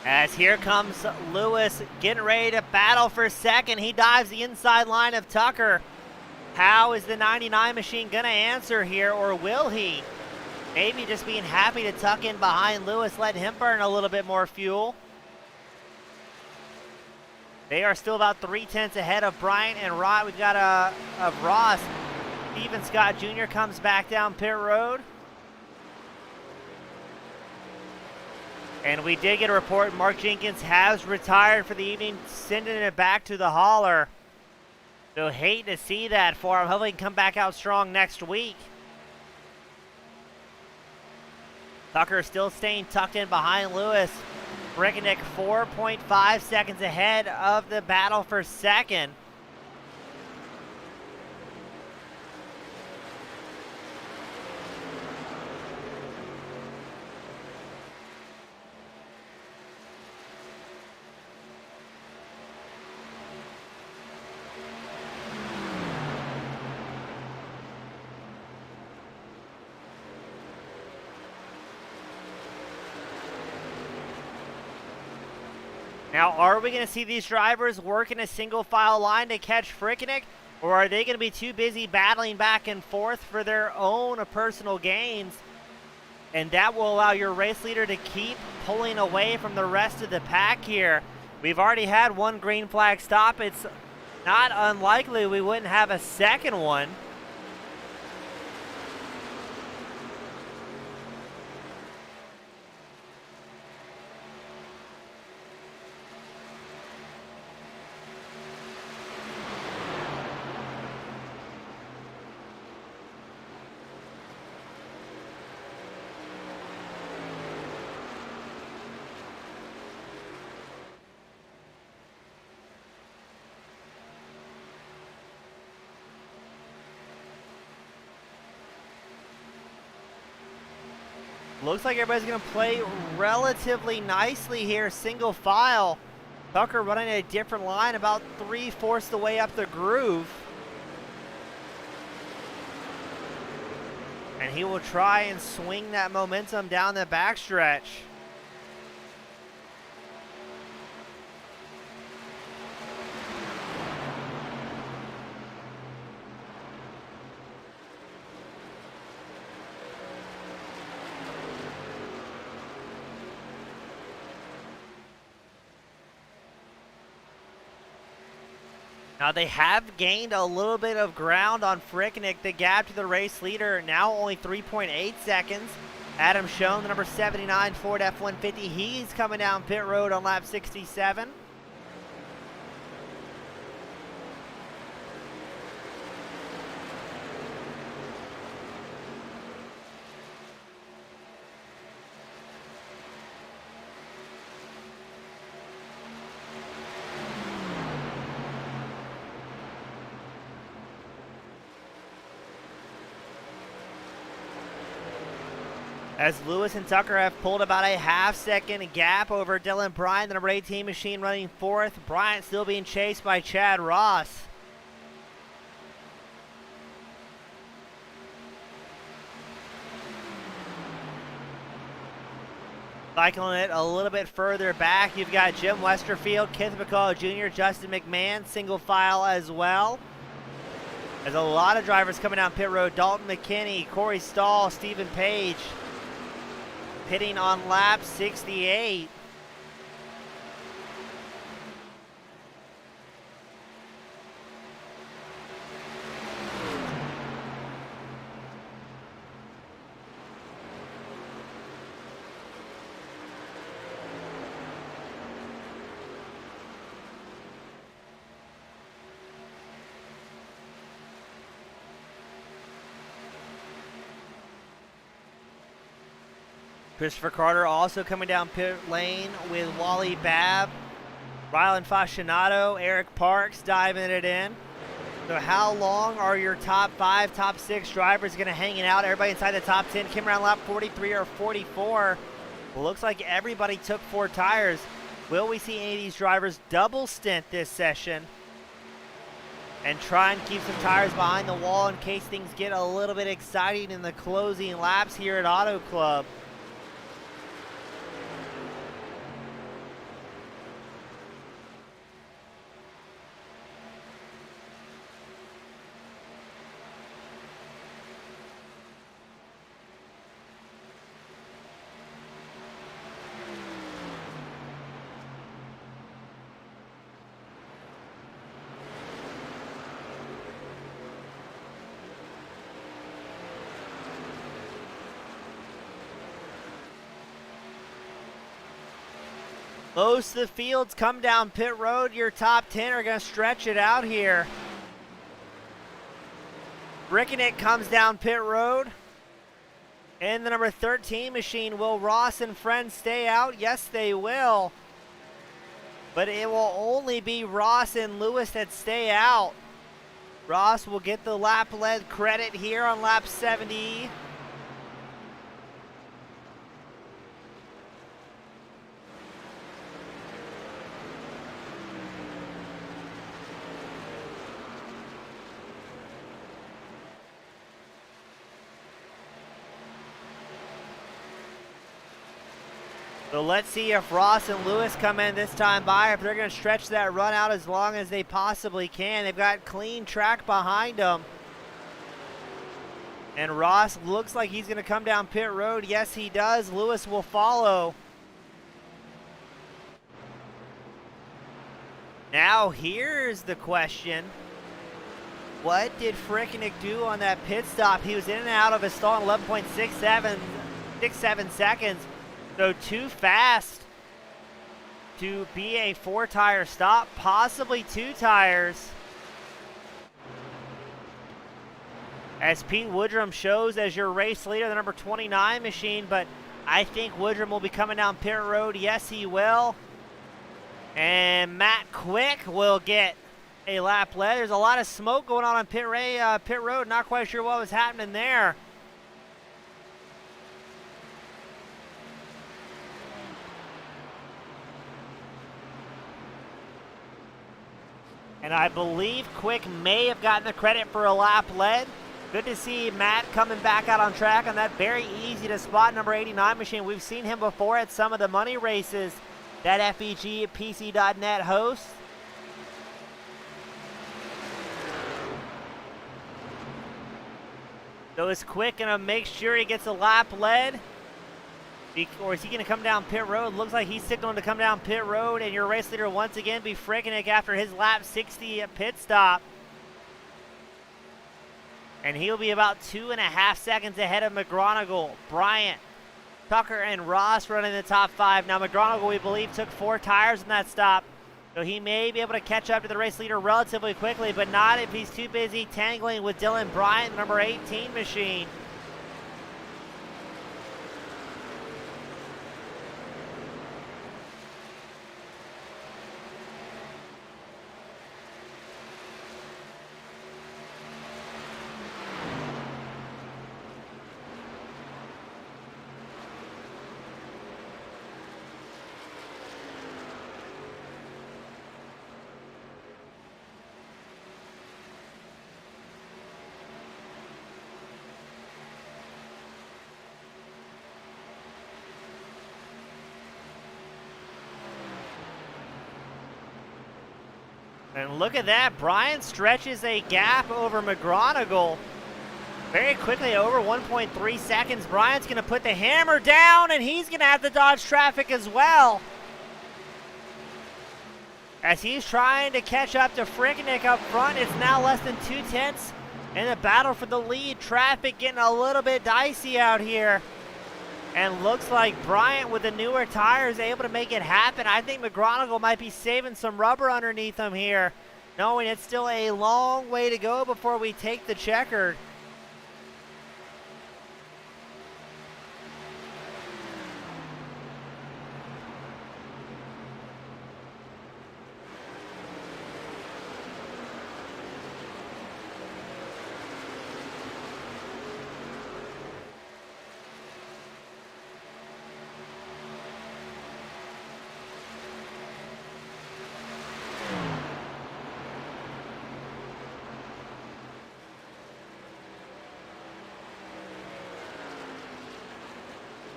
As here comes Lewis getting ready to battle for second. He dives the inside line of Tucker. How is the 99 machine going to answer here, or will he? Maybe just being happy to tuck in behind Lewis, letting him burn a little bit more fuel. They are still about 3/10 ahead of Bryant and Rod. We've got of Ross. Steven Scott Jr. comes back down pit road. And we did get a report Mark Jenkins has retired for the evening, sending it back to the hauler. So hate to see that for him. Hopefully he can come back out strong next week. Tucker still staying tucked in behind Lewis. Frickenick 4.5 seconds ahead of the battle for second. Now, are we going to see these drivers work in a single file line to catch Frickenick, or are they going to be too busy battling back and forth for their own personal gains? And that will allow your race leader to keep pulling away from the rest of the pack here. We've already had one green flag stop. It's not unlikely we wouldn't have a second one. Looks like everybody's going to play relatively nicely here, single file. Tucker running a different line, about 3/4 the way up the groove. And he will try and swing that momentum down the backstretch. Now they have gained a little bit of ground on Frickenick. The gap to the race leader now only 3.8 seconds. Adam Schoen, the number 79 Ford F-150, he's coming down pit road on lap 67. as Lewis and Tucker have pulled about a half-second gap over Dylan Bryant, the number 18 machine running fourth. Bryant still being chased by Chad Ross. Cycling it a little bit further back, you've got Jim Westerfield, Kenneth McCall Jr., Justin McMahon, single file as well. There's a lot of drivers coming down pit road. Dalton McKinney, Corey Stahl, Stephen Page pitting on lap 68. Christopher Carter also coming down pit lane with Wally Babb, Rylan Fascinato, Eric Parks diving it in. So how long are your top 5, top 6 drivers going to hang it out? Everybody inside the top 10 came around lap 43 or 44. Well, looks like everybody took 4 tires. Will we see any of these drivers double stint this session and try and keep some tires behind the wall in case things get a little bit exciting in the closing laps here at Auto Club? Most of the fields come down pit road. Your top 10 are going to stretch it out here. Rickenick comes down pit road. In the number 13 machine, will Ross and friends stay out? Yes, they will. But it will only be Ross and Lewis that stay out. Ross will get the lap lead credit here on lap 70. So let's see if Ross and Lewis come in this time by, if they're going to stretch that run out as long as they possibly can. They've got clean track behind them. And Ross looks like he's going to come down pit road. Yes, he does. Lewis will follow. Now here's the question. What did Frickenick do on that pit stop? He was in and out of his stall in 11.67 seconds. So too fast to be a 4-tire stop, possibly 2 tires. As Pete Woodrum shows as your race leader, the number 29 machine, but I think Woodrum will be coming down pit road. Yes, he will. And Matt Quick will get a lap lead. There's a lot of smoke going on pit road. Not quite sure what was happening there. And I believe Quick may have gotten the credit for a lap lead. Good to see Matt coming back out on track on that very easy to spot number 89 machine. We've seen him before at some of the money races that FEG at PC.net hosts. So is Quick going to make sure he gets a lap lead? Or is he going to come down pit road? Looks like he's signaling to come down pit road, and your race leader once again be Frickenick after his lap 60 pit stop. And he'll be about 2.5 seconds ahead of McGronigle, Bryant, Tucker, and Ross running the top 5. Now McGronigle, we believe, took 4 tires in that stop, so he may be able to catch up to the race leader relatively quickly, but not if he's too busy tangling with Dylan Bryant, number 18 machine. And look at that, Bryant stretches a gap over McGonigal very quickly, over 1.3 seconds. Bryant's going to put the hammer down, and he's going to have to dodge traffic as well, as he's trying to catch up to Fricknick up front. It's now less than 2/10 in the battle for the lead. Traffic getting a little bit dicey out here. And looks like Bryant with the newer tires able to make it happen. I think McGonigal might be saving some rubber underneath him here, knowing it's still a long way to go before we take the checkered.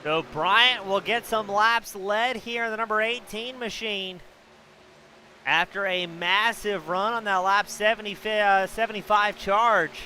So Bryant will get some laps led here in the number 18 machine after a massive run on that lap 75 charge.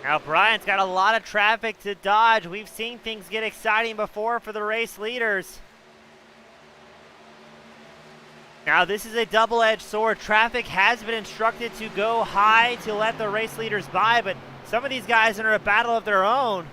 Now Bryant's got a lot of traffic to dodge. We've seen things get exciting before for the race leaders. Now this is a double-edged sword. Traffic has been instructed to go high to let the race leaders by, but some of these guys are in a battle of their own.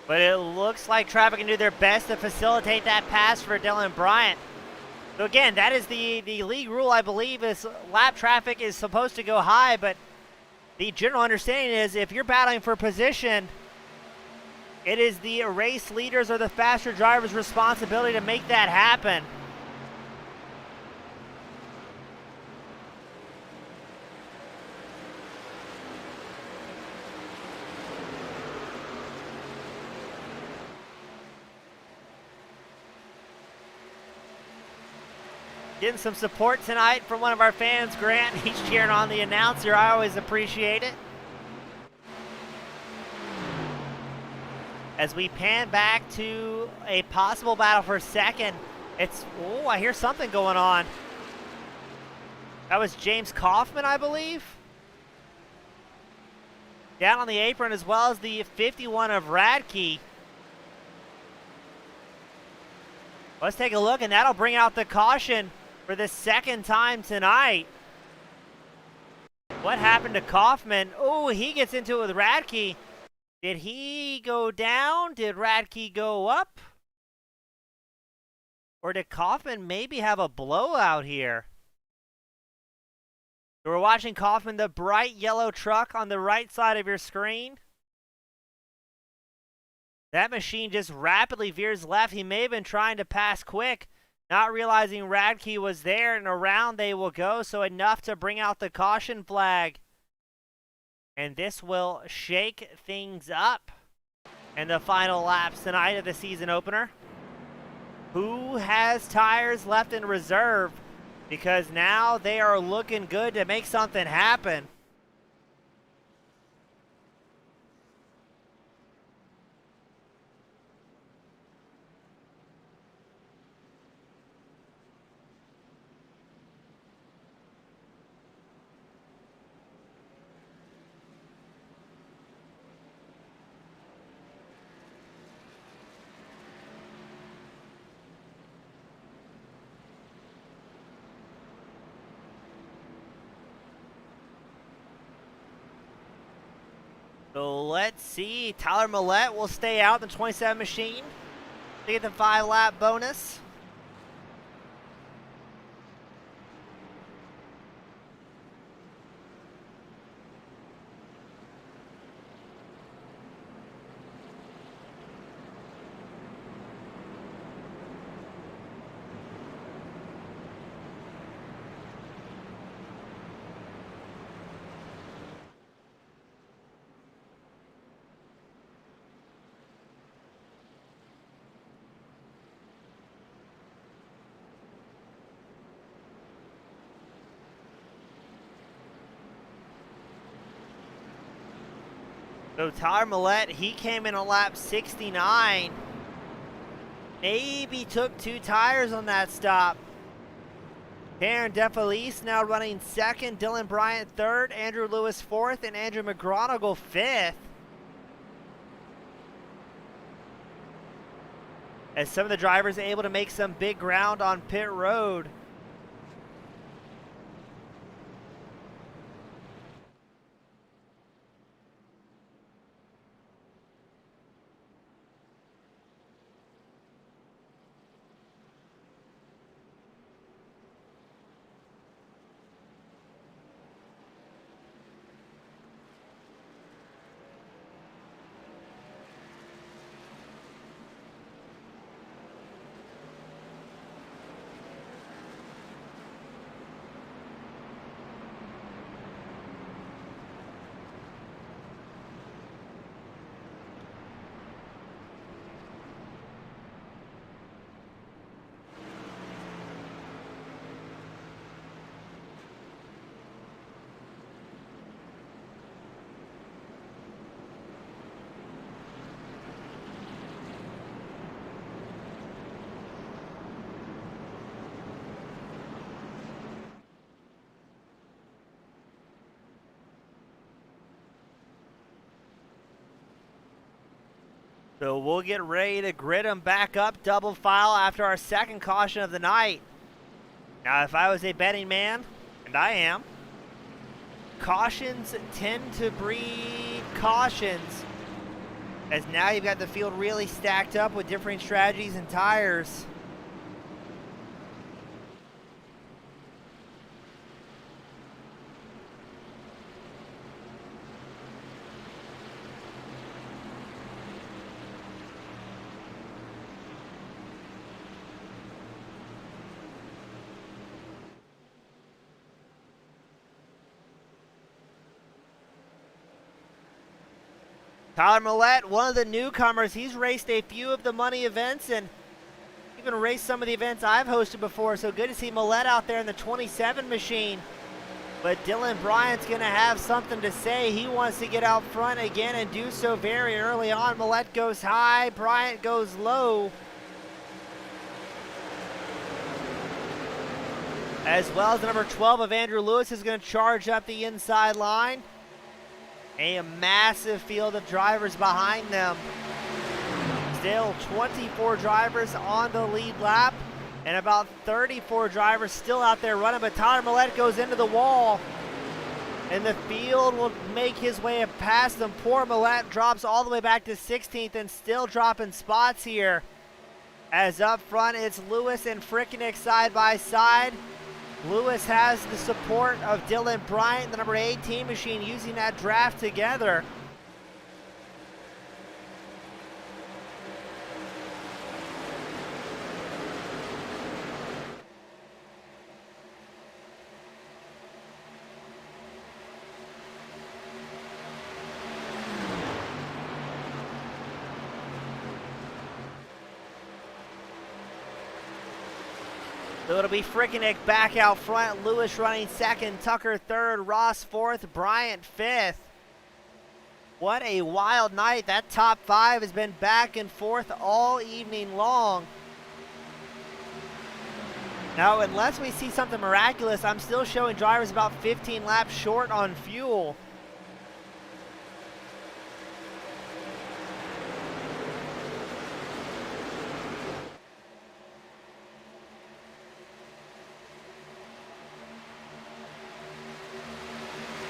But it looks like traffic can do their best to facilitate that pass for Dylan Bryant. So again, that is the league rule, I believe, is lap traffic is supposed to go high, but the general understanding is if you're battling for position, it is the race leaders or the faster drivers' responsibility to make that happen. Getting some support tonight from one of our fans, Grant. He's cheering on the announcer. I always appreciate it. As we pan back to a possible battle for second, it's, oh, I hear something going on. That was James Kaufman, I believe. Down on the apron, as well as the 51 of Radke. Let's take a look, and that'll bring out the caution for the second time tonight. What happened to Kaufman? Oh, he gets into it with Radke. Did he go down? Did Radke go up? Or did Kaufman maybe have a blowout here? So we're watching Kaufman, the bright yellow truck on the right side of your screen. That machine just rapidly veers left. He may have been trying to pass quick, not realizing Radke was there, and around they will go, so enough to bring out the caution flag. And this will shake things up in the final laps tonight of the season opener. Who has tires left in reserve? Because now they are looking good to make something happen. So let's see. Tyler Roulette will stay out in the 27 machine to get the 5-lap bonus. So Tyler Roulette, he came in on lap 69. Maybe took 2 tires on that stop. Karen DeFelice now running second. Dylan Bryant third. Andrew Lewis fourth. And Andrew McGronigle fifth. As some of the drivers are able to make some big ground on pit road. So we'll get ready to grid them back up double file after our second caution of the night. Now, if I was a betting man, and I am, cautions tend to breed cautions, as now you've got the field really stacked up with different strategies and tires. Tyler Roulette, one of the newcomers, he's raced a few of the money events and even raced some of the events I've hosted before, so good to see Roulette out there in the 27 machine. But Dylan Bryant's going to have something to say. He wants to get out front again and do so very early on. Roulette goes high, Bryant goes low. As well as the number 12 of Andrew Lewis is going to charge up the inside line. A massive field of drivers behind them. Still 24 drivers on the lead lap and about 34 drivers still out there running, but Tyler Roulette goes into the wall and the field will make his way past them. Poor Roulette drops all the way back to 16th and still dropping spots here. As up front, it's Lewis and Frickeneck side by side. Lewis has the support of Dylan Bryant, the number 18 machine, using that draft together. So it'll be Frickeneck back out front, Lewis running second, Tucker third, Ross fourth, Bryant fifth. What a wild night. That top 5 has been back and forth all evening long. Now, unless we see something miraculous, I'm still showing drivers about 15 laps short on fuel.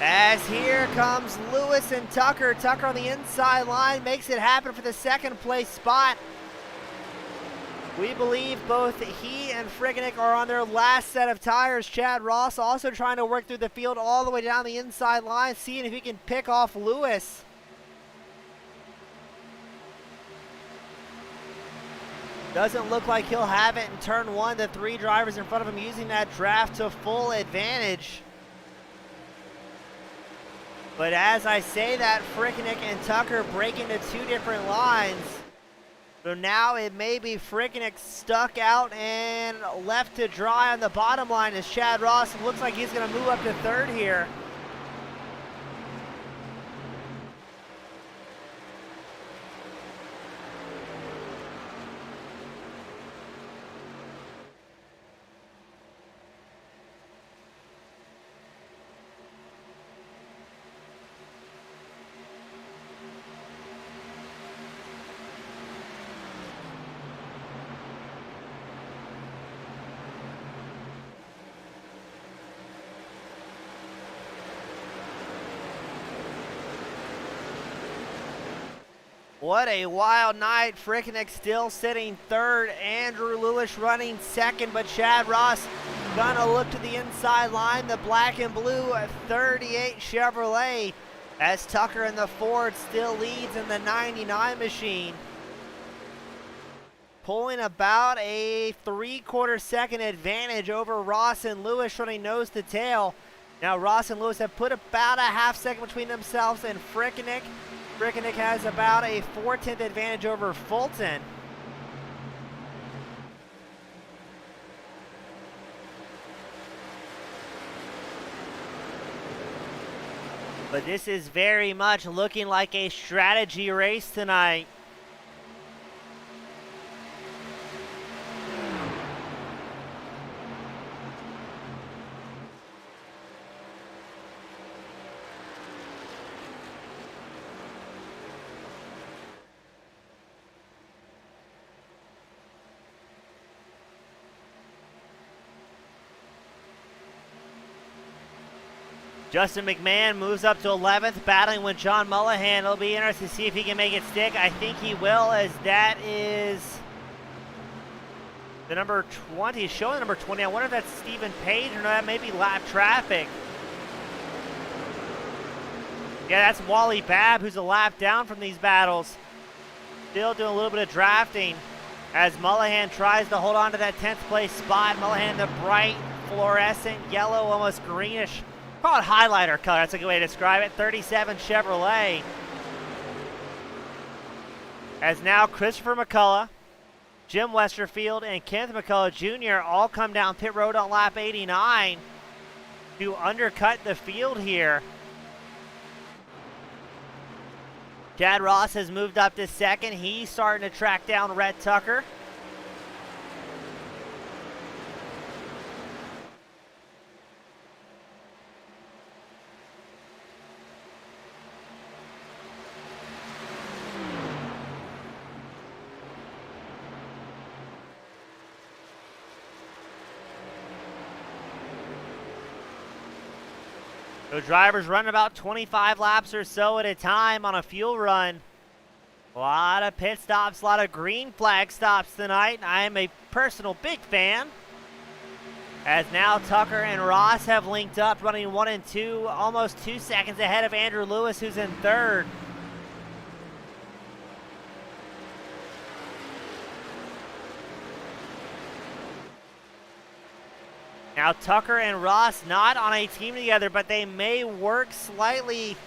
As here comes Lewis and Tucker. Tucker on the inside line makes it happen for the second place spot. We believe both he and Frigonic are on their last set of tires. Chad Ross also trying to work through the field all the way down the inside line, seeing if he can pick off Lewis. Doesn't look like he'll have it in turn one. The three drivers in front of him using that draft to full advantage. But as I say that, Frigonic and Tucker break into two different lines. So now it may be Frigonic stuck out and left to dry on the bottom line as Chad Ross looks like he's going to move up to third here. What a wild night. Frigonic still sitting third. Andrew Lewis running second, but Chad Ross gonna look to the inside line. The black and blue 38 Chevrolet as Tucker in the Ford still leads in the 99 machine. Pulling about a 3/4 second advantage over Ross and Lewis running nose to tail. Now Ross and Lewis have put about a half second between themselves and Frigonic. Frigonic has about a 4/10 advantage over Fulton. But this is very much looking like a strategy race tonight. Justin McMahon moves up to 11th, battling with John Mullahan. It'll be interesting to see if he can make it stick. I think he will, as that is the number 20. He's showing number 20. I wonder if that's Stephen Page or no, that may be lap traffic. Yeah, that's Wally Babb, who's a lap down from these battles. Still doing a little bit of drafting as Mullahan tries to hold on to that 10th place spot. Mullahan, the bright fluorescent yellow, almost greenish. Call it highlighter color, that's a good way to describe it. 37 Chevrolet. As now Christopher McCullough, Jim Westerfield, and Kenneth McCullough Jr. all come down pit road on lap 89 to undercut the field here. Chad Ross has moved up to second. He's starting to track down Rhett Tucker. So drivers running about 25 laps or so at a time on a fuel run. A lot of pit stops, a lot of green flag stops tonight. I am a personal big fan. As now Tucker and Ross have linked up, running 1 and 2, almost 2 seconds ahead of Andrew Lewis, who's in third. Now Tucker and Ross not on a team together, but they may work slightly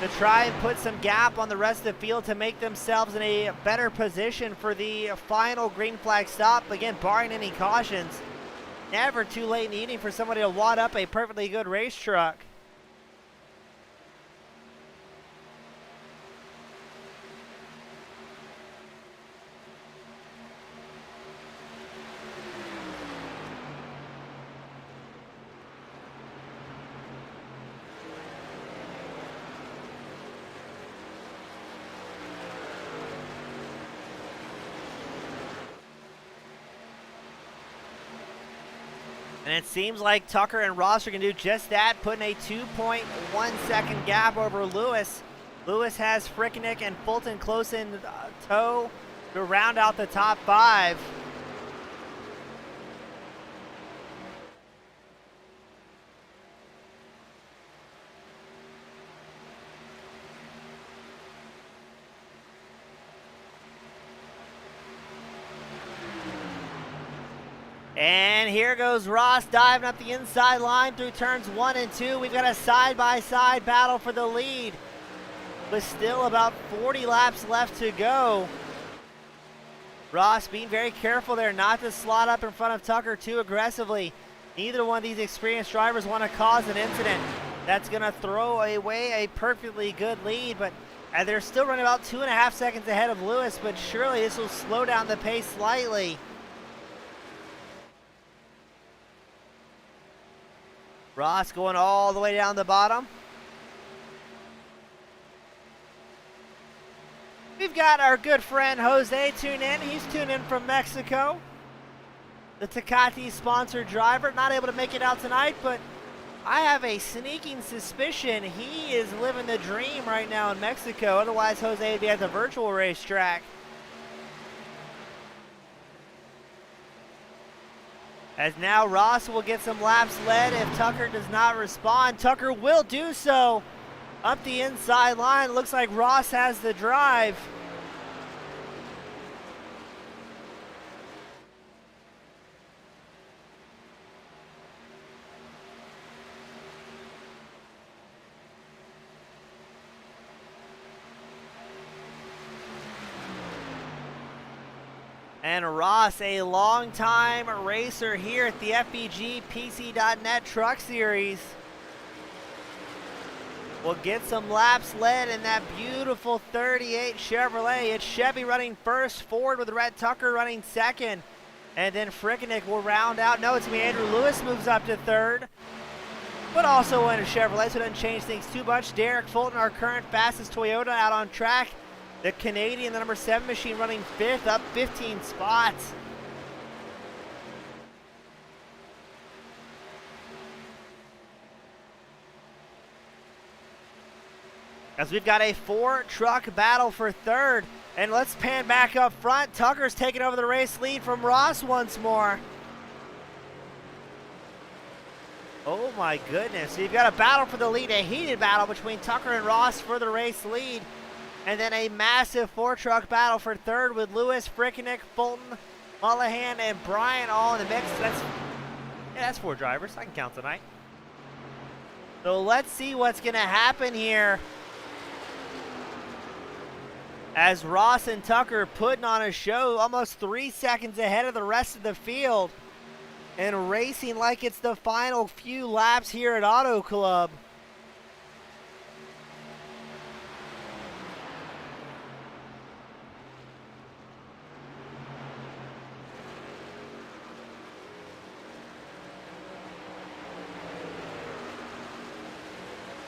to try and put some gap on the rest of the field to make themselves in a better position for the final green flag stop. Again, barring any cautions. Never too late in the evening for somebody to wad up a perfectly good race truck. And it seems like Tucker and Ross are going to do just that, putting a 2.1 second gap over Lewis. Lewis has Frickenick and Fulton close in tow to round out the top 5. And here goes Ross diving up the inside line through turns 1 and 2. We've got a side-by-side battle for the lead, with still about 40 laps left to go. Ross being very careful there not to slot up in front of Tucker too aggressively. Neither one of these experienced drivers want to cause an incident that's going to throw away a perfectly good lead, but they're still running about 2.5 seconds ahead of Lewis, but surely this will slow down the pace slightly. Ross going all the way down the bottom. We've got our good friend Jose tune in. He's tuned in from Mexico. The Tecate sponsored driver, not able to make it out tonight, but I have a sneaking suspicion he is living the dream right now in Mexico. Otherwise, Jose would be at the virtual racetrack. As now Ross will get some laps led if Tucker does not respond. Tucker will do so up the inside line. Looks like Ross has the drive. And Ross, a longtime racer here at the FEG PC.net Truck Series, will get some laps led in that beautiful 38 Chevrolet. It's Chevy running first, Ford with Rhett Tucker running second, and then Frickenick will round out. No, it's me. Andrew Lewis moves up to third, but also in a Chevrolet, so it doesn't change things too much. Derek Fulton, our current fastest Toyota, out on track. The Canadian, the number 7 machine, running 5th, up 15 spots. As we've got a 4-truck battle for third. And let's pan back up front. Tucker's taking over the race lead from Ross once more. Oh my goodness. So you've got a battle for the lead, a heated battle between Tucker and Ross for the race lead. And then a massive 4-truck battle for third with Lewis, Frickenick, Fulton, Mullahan, and Bryant all in the mix. That's 4 drivers. I can count tonight. So let's see what's going to happen here, as Ross and Tucker putting on a show, almost 3 seconds ahead of the rest of the field, and racing like it's the final few laps here at Auto Club.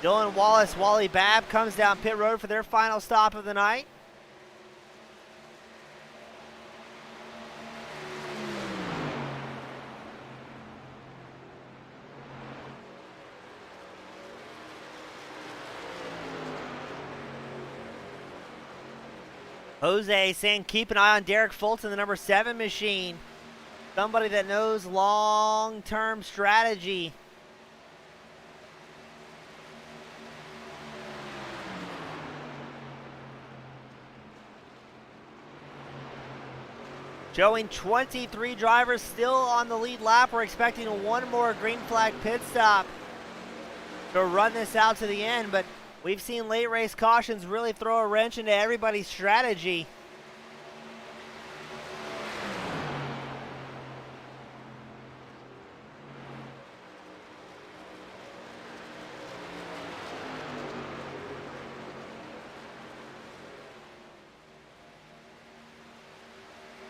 Dylan Wallace, Wally Babb comes down pit road for their final stop of the night. Jose saying keep an eye on Derek Fulton, the number 7 machine. Somebody that knows long-term strategy. Showing 23 drivers still on the lead lap. We're expecting one more green flag pit stop to run this out to the end, but we've seen late race cautions really throw a wrench into everybody's strategy.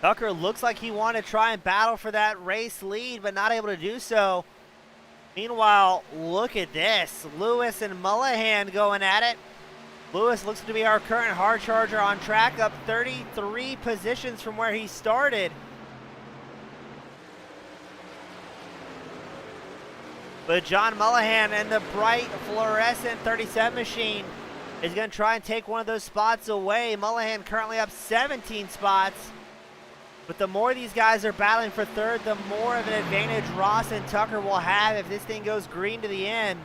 Tucker looks like he wanted to try and battle for that race lead, but not able to do so. Meanwhile, look at this. Lewis and Mullahan going at it. Lewis looks to be our current hard charger on track, up 33 positions from where he started. But John Mullihan and the bright fluorescent 37 machine is going to try and take one of those spots away. Mullihan currently up 17 spots. But the more these guys are battling for third, the more of an advantage Ross and Tucker will have if this thing goes green to the end.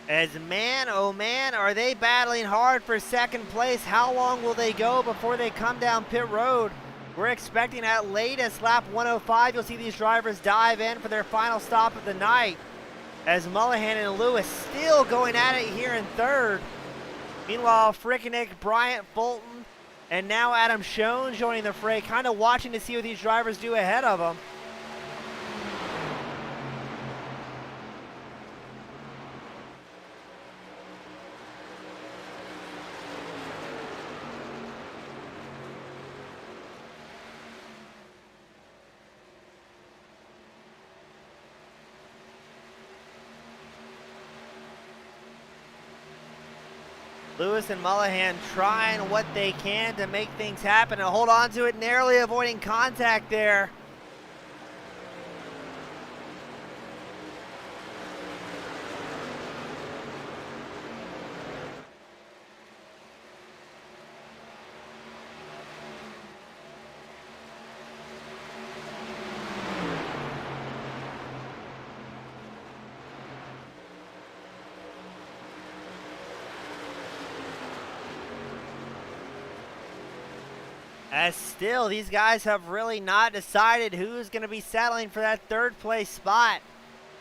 As man, oh man, are they battling hard for second place. How long will they go before they come down pit road? We're expecting at latest lap 105, you'll see these drivers dive in for their final stop of the night. As Mullihan and Lewis still going at it here in third. Meanwhile, Frickenick, Bryant, Fulton, and now Adam Schoen joining the fray, kind of watching to see what these drivers do ahead of them. Lewis and Mullihan trying what they can to make things happen and hold on to it, narrowly avoiding contact there. As still, these guys have really not decided who's going to be settling for that third place spot.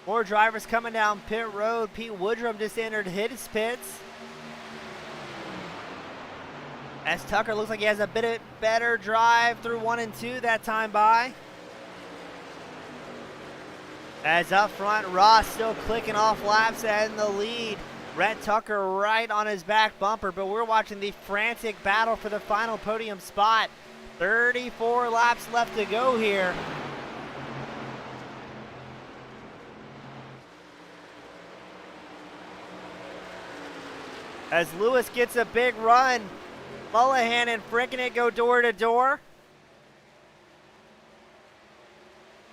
More drivers coming down pit road. Pete Woodrum just entered his pits. As Tucker looks like he has a bit better drive through 1 and 2 that time by. As up front, Ross still clicking off laps in the lead. Rhett Tucker right on his back bumper, but we're watching the frantic battle for the final podium spot. 34 laps left to go here. As Lewis gets a big run, Mullihan and Frickenick go door to door.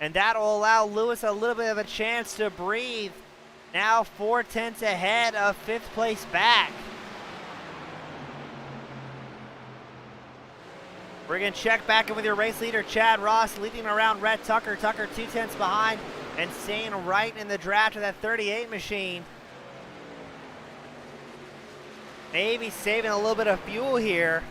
And that'll allow Lewis a little bit of a chance to breathe. Now 4/10 ahead of 5th place back. We're going to check back in with your race leader, Chad Ross, leading around Rhett Tucker. Tucker 2/10 behind and staying right in the draft of that 38 machine. Maybe saving a little bit of fuel here.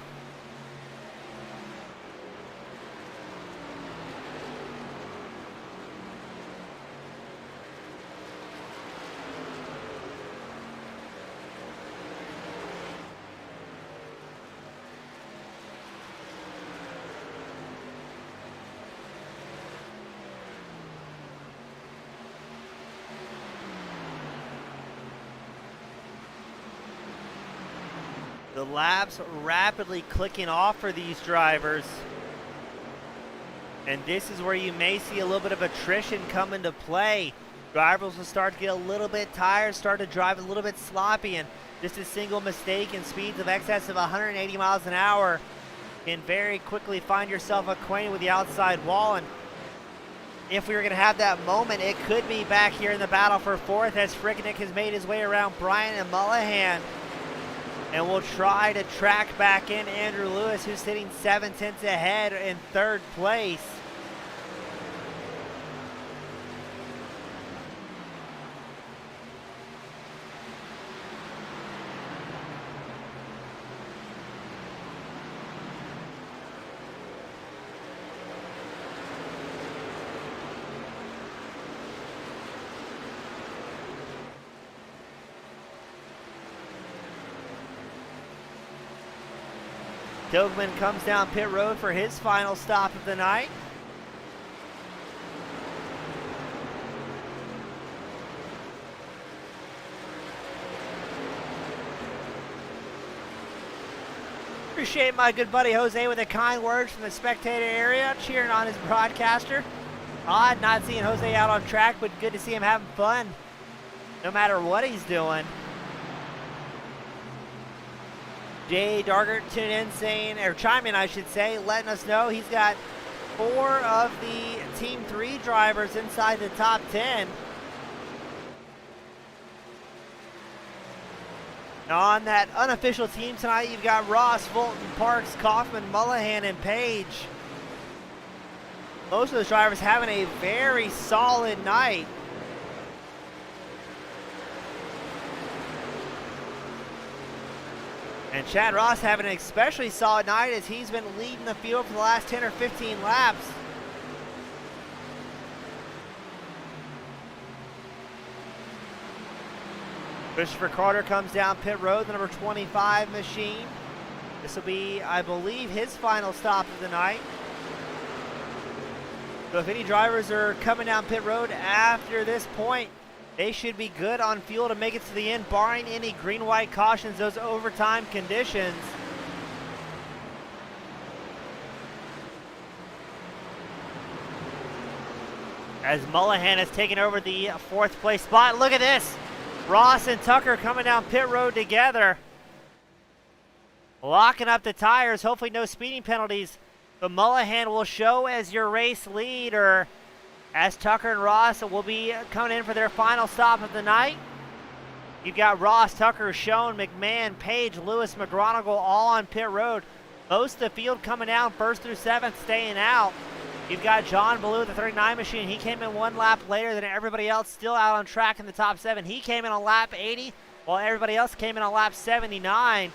The laps rapidly clicking off for these drivers. And this is where you may see a little bit of attrition come into play. Drivers will start to get a little bit tired, start to drive a little bit sloppy, and just a single mistake in speeds of excess of 180 miles an hour can very quickly find yourself acquainted with the outside wall. And if we were going to have that moment, it could be back here in the battle for 4th as Frickenick has made his way around Bryant and Mullihan. And we'll try to track back in Andrew Lewis, who's sitting 7/10 ahead in 3rd place. Dogman comes down pit road for his final stop of the night. Appreciate my good buddy Jose with the kind words from the spectator area, cheering on his broadcaster. Odd not seeing Jose out on track, but good to see him having fun. no matter what he's doing. Jay Dargert tuned in saying, or chiming in I should say, letting us know he's got 4 of the Team 3 drivers inside the top 10. Now on that unofficial team tonight, you've got Ross, Fulton, Parks, Kaufman, Mullahan, and Page. Most of those drivers having a very solid night. And Chad Ross having an especially solid night as he's been leading the field for the last 10 or 15 laps. Christopher Carter comes down pit road, the number 25 machine. This will be, I believe, his final stop of the night. So if any drivers are coming down pit road after this point, they should be good on fuel to make it to the end, barring any green-white cautions, those overtime conditions. As Mullahan has taken over the 4th place spot. Look at this. Ross and Tucker coming down pit road together. Locking up the tires. Hopefully no speeding penalties. But Mullahan will show as your race leader, as Tucker and Ross will be coming in for their final stop of the night. You've got Ross, Tucker, Schoen, McMahon, Page, Lewis, McGronigle all on pit road. Most of the field coming down 1st through 7th, staying out. You've got John Ballou, the 39 machine. He came in 1 lap later than everybody else, still out on track in the top 7. He came in on lap 80, while everybody else came in on lap 79.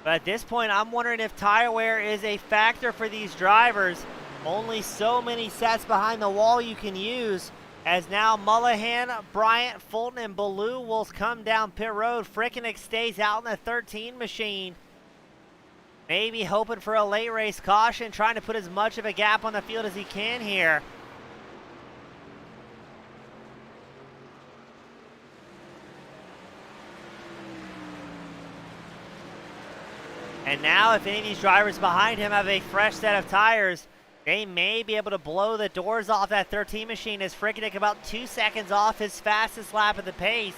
But at this point, I'm wondering if tire wear is a factor for these drivers. Only so many sets behind the wall you can use, as now Mullahan, Bryant, Fulton, and Ballou will come down pit road. Frickenek stays out in the 13 machine. Maybe hoping for a late race caution, trying to put as much of a gap on the field as he can here. And now if any of these drivers behind him have a fresh set of tires, they may be able to blow the doors off that 13 machine, as Frickenek about 2 seconds off his fastest lap of the pace.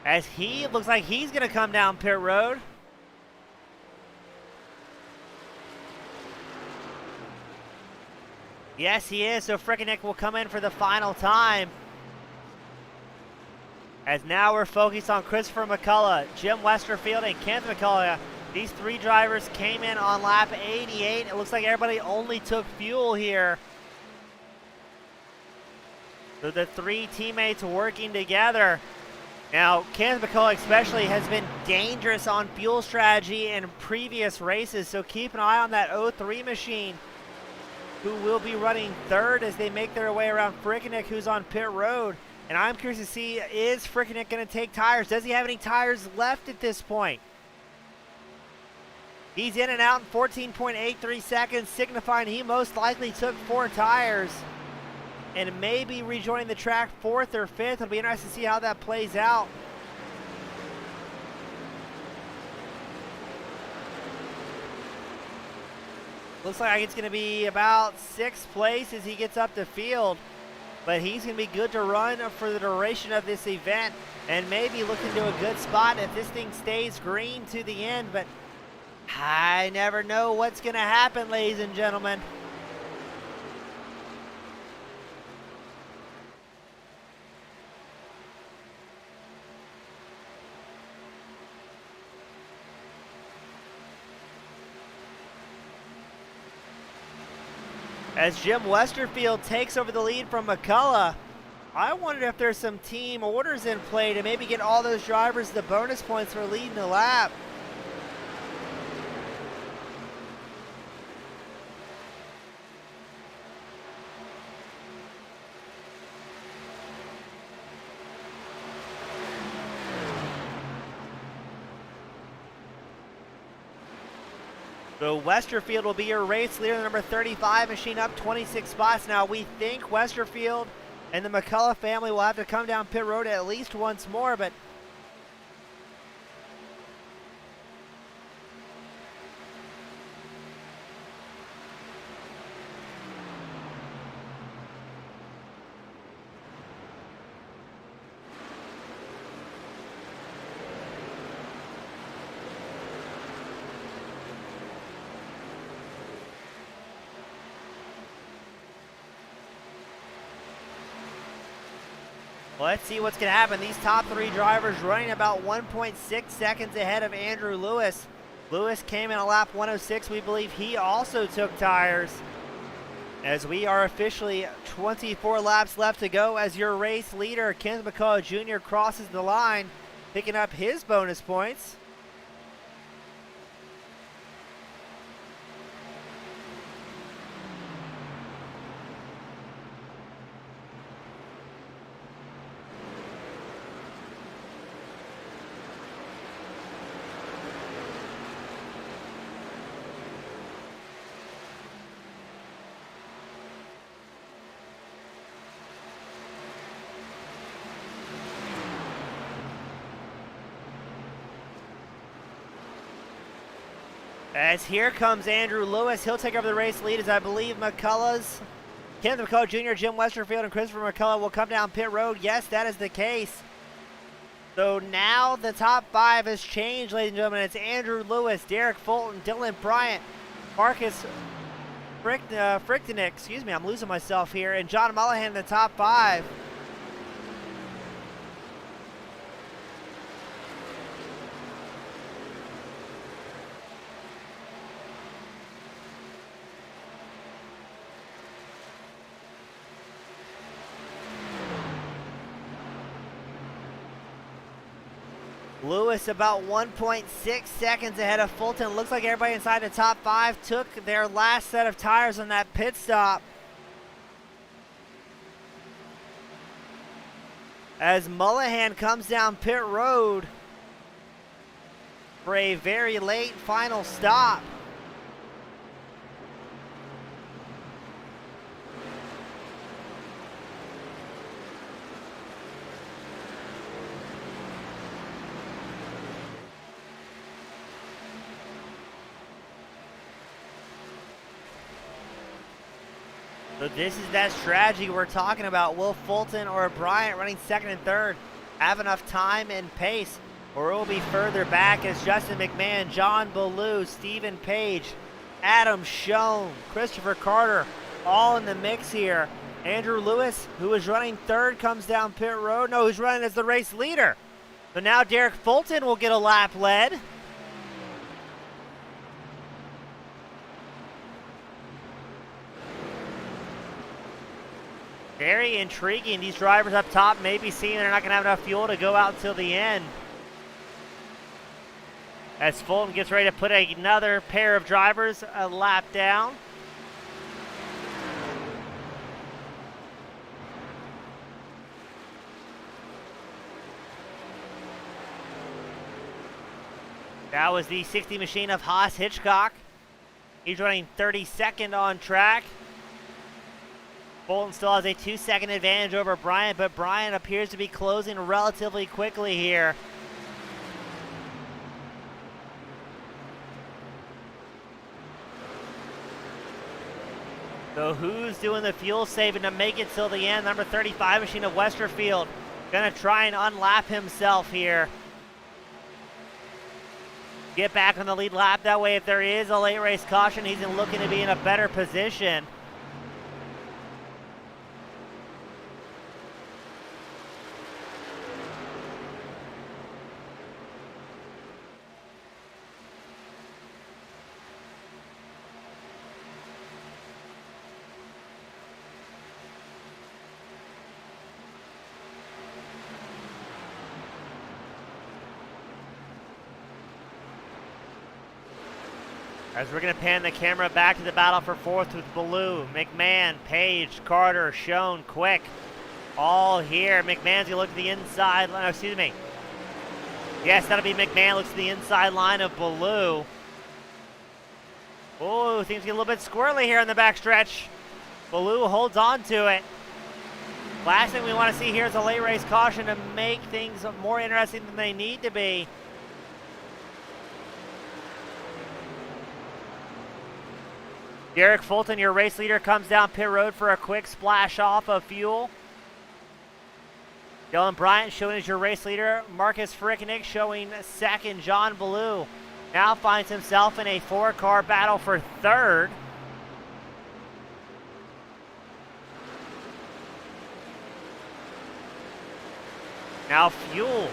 As he looks like he's going to come down pit road. Yes, he is, so Frickenek will come in for the final time. As now we're focused on Christopher McCullough, Jim Westerfield, and Kenneth McCullough. These 3 drivers came in on lap 88. It looks like everybody only took fuel here. So the 3 teammates working together. Now, Kenneth McCullough especially has been dangerous on fuel strategy in previous races, so keep an eye on that 03 machine, who will be running 3rd as they make their way around Frickenek, who's on pit road. And I'm curious to see, is Frickenek going to take tires? Does he have any tires left at this point? He's in and out in 14.83 seconds, signifying he most likely took 4 tires and may be rejoining the track 4th or 5th. It'll be interesting to see how that plays out. Looks like it's going to be about 6th place as he gets up the field. But he's going to be good to run for the duration of this event and maybe look into a good spot if this thing stays green to the end. But I never know what's going to happen, ladies and gentlemen. As Jim Westerfield takes over the lead from McCullough, I wondered if there's some team orders in play to maybe get all those drivers the bonus points for leading the lap. So Westerfield will be your race leader, the number 35 machine, up 26 spots. Now we think Westerfield and the McCullough family will have to come down pit road at least once more, but Let's see what's going to happen. These top three drivers running about 1.6 seconds ahead of Andrew Lewis. Lewis came in a lap 106. We believe he also took tires. As we are officially 24 laps left to go, as your race leader, Kenneth McCullough Jr. crosses the line, picking up his bonus points. As here comes Andrew Lewis, he'll take over the race lead, as I believe Kenneth McCullough Jr., Jim Westerfield, and Christopher McCullough will come down pit road. Yes, that is the case. So now the top five has changed, ladies and gentlemen. It's Andrew Lewis, Derek Fulton, Dylan Bryant, Marcus Frichtenick, excuse me, I'm losing myself here, and John Mullihan in the top five. Lewis about 1.6 seconds ahead of Fulton. Looks like everybody inside the top five took their last set of tires on that pit stop. As Mullihan comes down pit road for a very late final stop. So this is that strategy we're talking about. Will Fulton or Bryant running second and third have enough time and pace, or it will be further back as Justin McMahon, John Ballou, Stephen Page, Adam Schoen, Christopher Carter, all in the mix here. Andrew Lewis, who is running third, comes down pit road. No, who's running as the race leader. So now Derek Fulton will get a lap led. Very intriguing. These drivers up top may be seeing they're not going to have enough fuel to go out till the end. As Fulton gets ready to put another pair of drivers a lap down. That was the 60 machine of Haas Hitchcock. He's running 32nd on track. Fulton still has a 2-second advantage over Bryant, but Bryant appears to be closing relatively quickly here. So who's doing the fuel saving to make it till the end? Number 35 machine of Westerfield. Gonna try and unlap himself here. Get back on the lead lap. That way, if there is a late race caution, he's looking to be in a better position. As we're going to pan the camera back to the battle for fourth with Ballou, McMahon, Page, Carter, Schoen, Quick, all here. McMahon's going to look at the inside line. Excuse me. Yes, that'll be McMahon. Looks at the inside line of Ballou. Oh, things get a little bit squirrely here in the backstretch. Ballou holds on to it. Last thing we want to see here is a late race caution to make things more interesting than they need to be. Derek Fulton, your race leader, comes down pit road for a quick splash off of fuel. Dylan Bryant showing as your race leader. Marcus Frichtenick showing second. John Ballou now finds himself in a 4-car battle for third. Now fuel.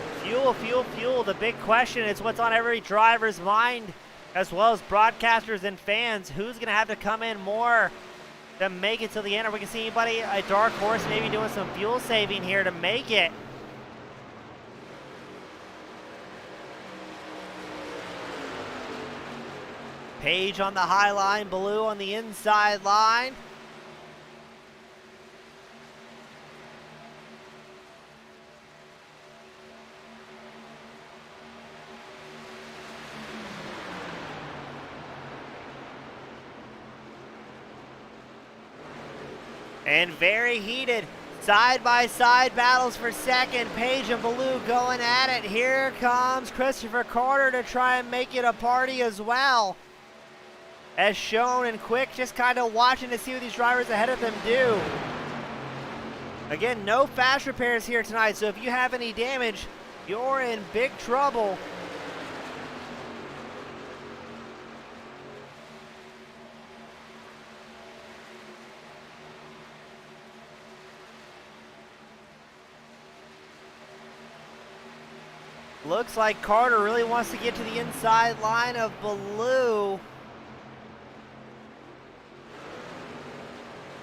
The big question is what's on every driver's mind, as well as broadcasters and fans. Who's going to have to come in more to make it to the end? Or we can see anybody, a dark horse, maybe doing some fuel saving here to make it. Page on the high line, Ballou on the inside line. And very heated side-by-side battles for second. Page and Ballou going at it. Here comes Christopher Carter to try and make it a party as well. As shown and quick, just kind of watching to see what these drivers ahead of them do. Again, no fast repairs here tonight, so if you have any damage, you're in big trouble. Looks like Carter really wants to get to the inside line of Ballou.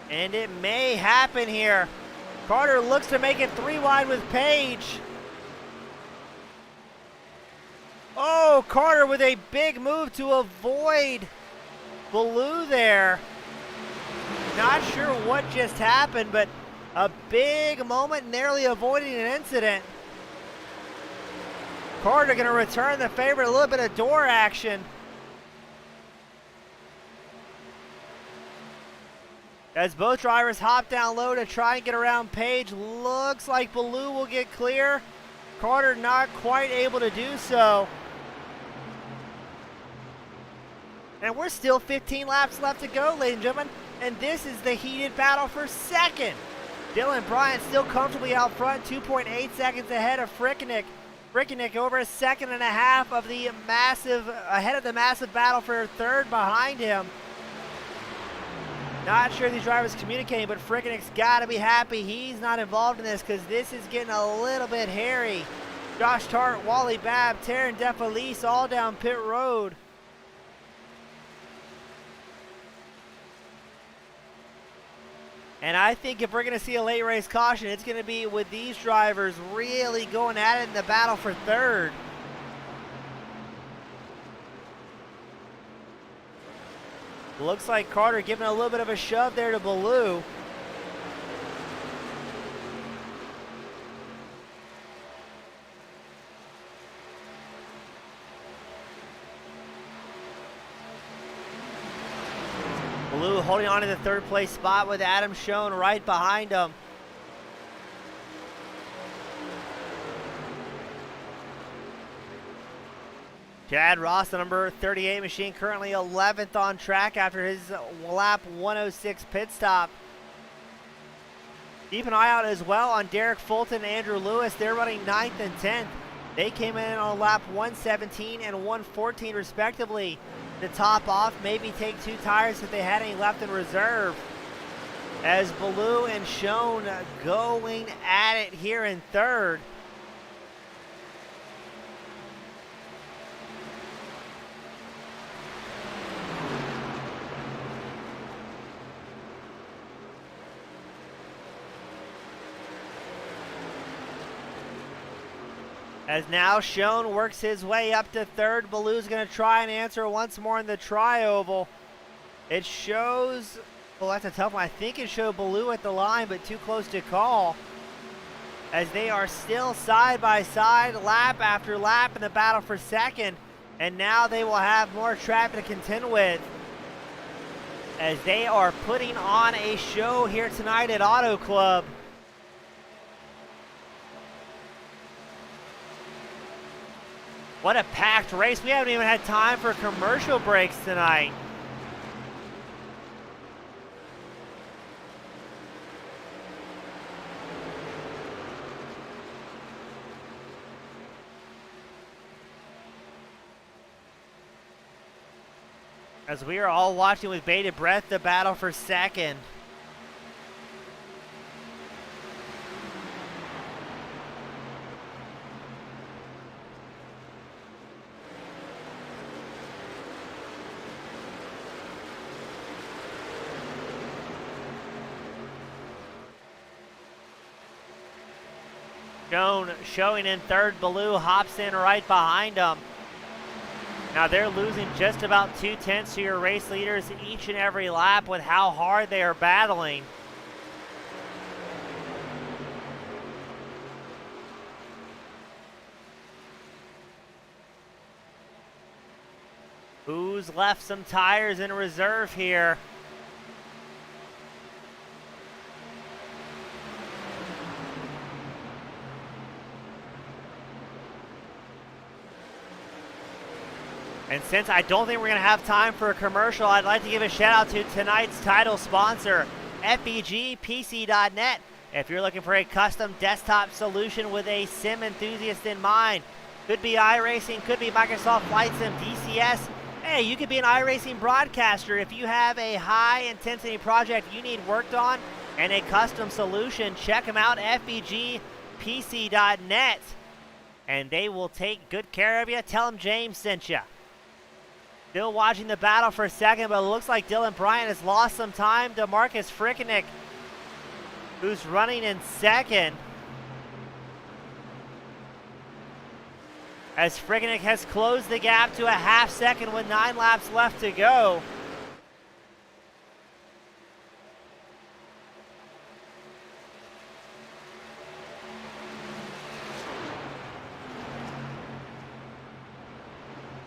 And it may happen here. Carter looks to make it 3 wide with Page. Oh, Carter with a big move to avoid Ballou there. Not sure what just happened, but a big moment, narrowly avoiding an incident. Carter going to return the favor, a little bit of door action. As both drivers hop down low to try and get around Page. Looks like Ballou will get clear. Carter not quite able to do so. And we're still 15 laps left to go, ladies and gentlemen. And this is the heated battle for second. Dylan Bryant still comfortably out front, 2.8 seconds ahead of Frickeneck. Frickeneck over a second and a half of the massive, ahead of the massive battle for third behind him. Not sure these drivers communicating, but Frickeneck's got to be happy he's not involved in this because this is getting a little bit hairy. Josh Tart, Wally Babb, Taryn DeFelice all down pit road. And I think if we're going to see a late race caution, it's going to be with these drivers really going at it in the battle for third. Looks like Carter giving a little bit of a shove there to Ballou. Ballou holding on to the third place spot with Adam Schoen right behind him. Chad Ross, the number 38 machine, currently 11th on track after his lap 106 pit stop. Keep an eye out as well on Derek Fulton and Andrew Lewis. They're running 9th and 10th. They came in on lap 117 and 114 respectively. To top off, maybe take 2 tires if they had any left in reserve. As Ballou and Schoen going at it here in third. As now Schoen works his way up to third. Ballou's going to try and answer once more in the tri-oval. It shows, well, that's a tough one. I think it showed Ballou at the line, but too close to call. As they are still side by side, lap after lap in the battle for second. And now they will have more traffic to contend with. As they are putting on a show here tonight at Auto Club. What a packed race. We haven't even had time for commercial breaks tonight. As we are all watching with bated breath the battle for second. Showing in third, Ballou hops in right behind them. Now they're losing just about 2/10 to your race leaders each and every lap with how hard they are battling. Who's left some tires in reserve here? And since I don't think we're going to have time for a commercial, I'd like to give a shout out to tonight's title sponsor, FEG If you're looking for a custom desktop solution with a sim enthusiast in mind, could be iRacing, could be Microsoft Flight Sim, DCS. Hey, you could be an iRacing broadcaster. If you have a high intensity project you need worked on and a custom solution, check them out, FEGPC.net. And they will take good care of you. Tell them James sent you. Still watching the battle for a second, but it looks like Dylan Bryant has lost some time to Marcus Frickenek, who's running in second. As Frickenek has closed the gap to a half second with 9 laps left to go.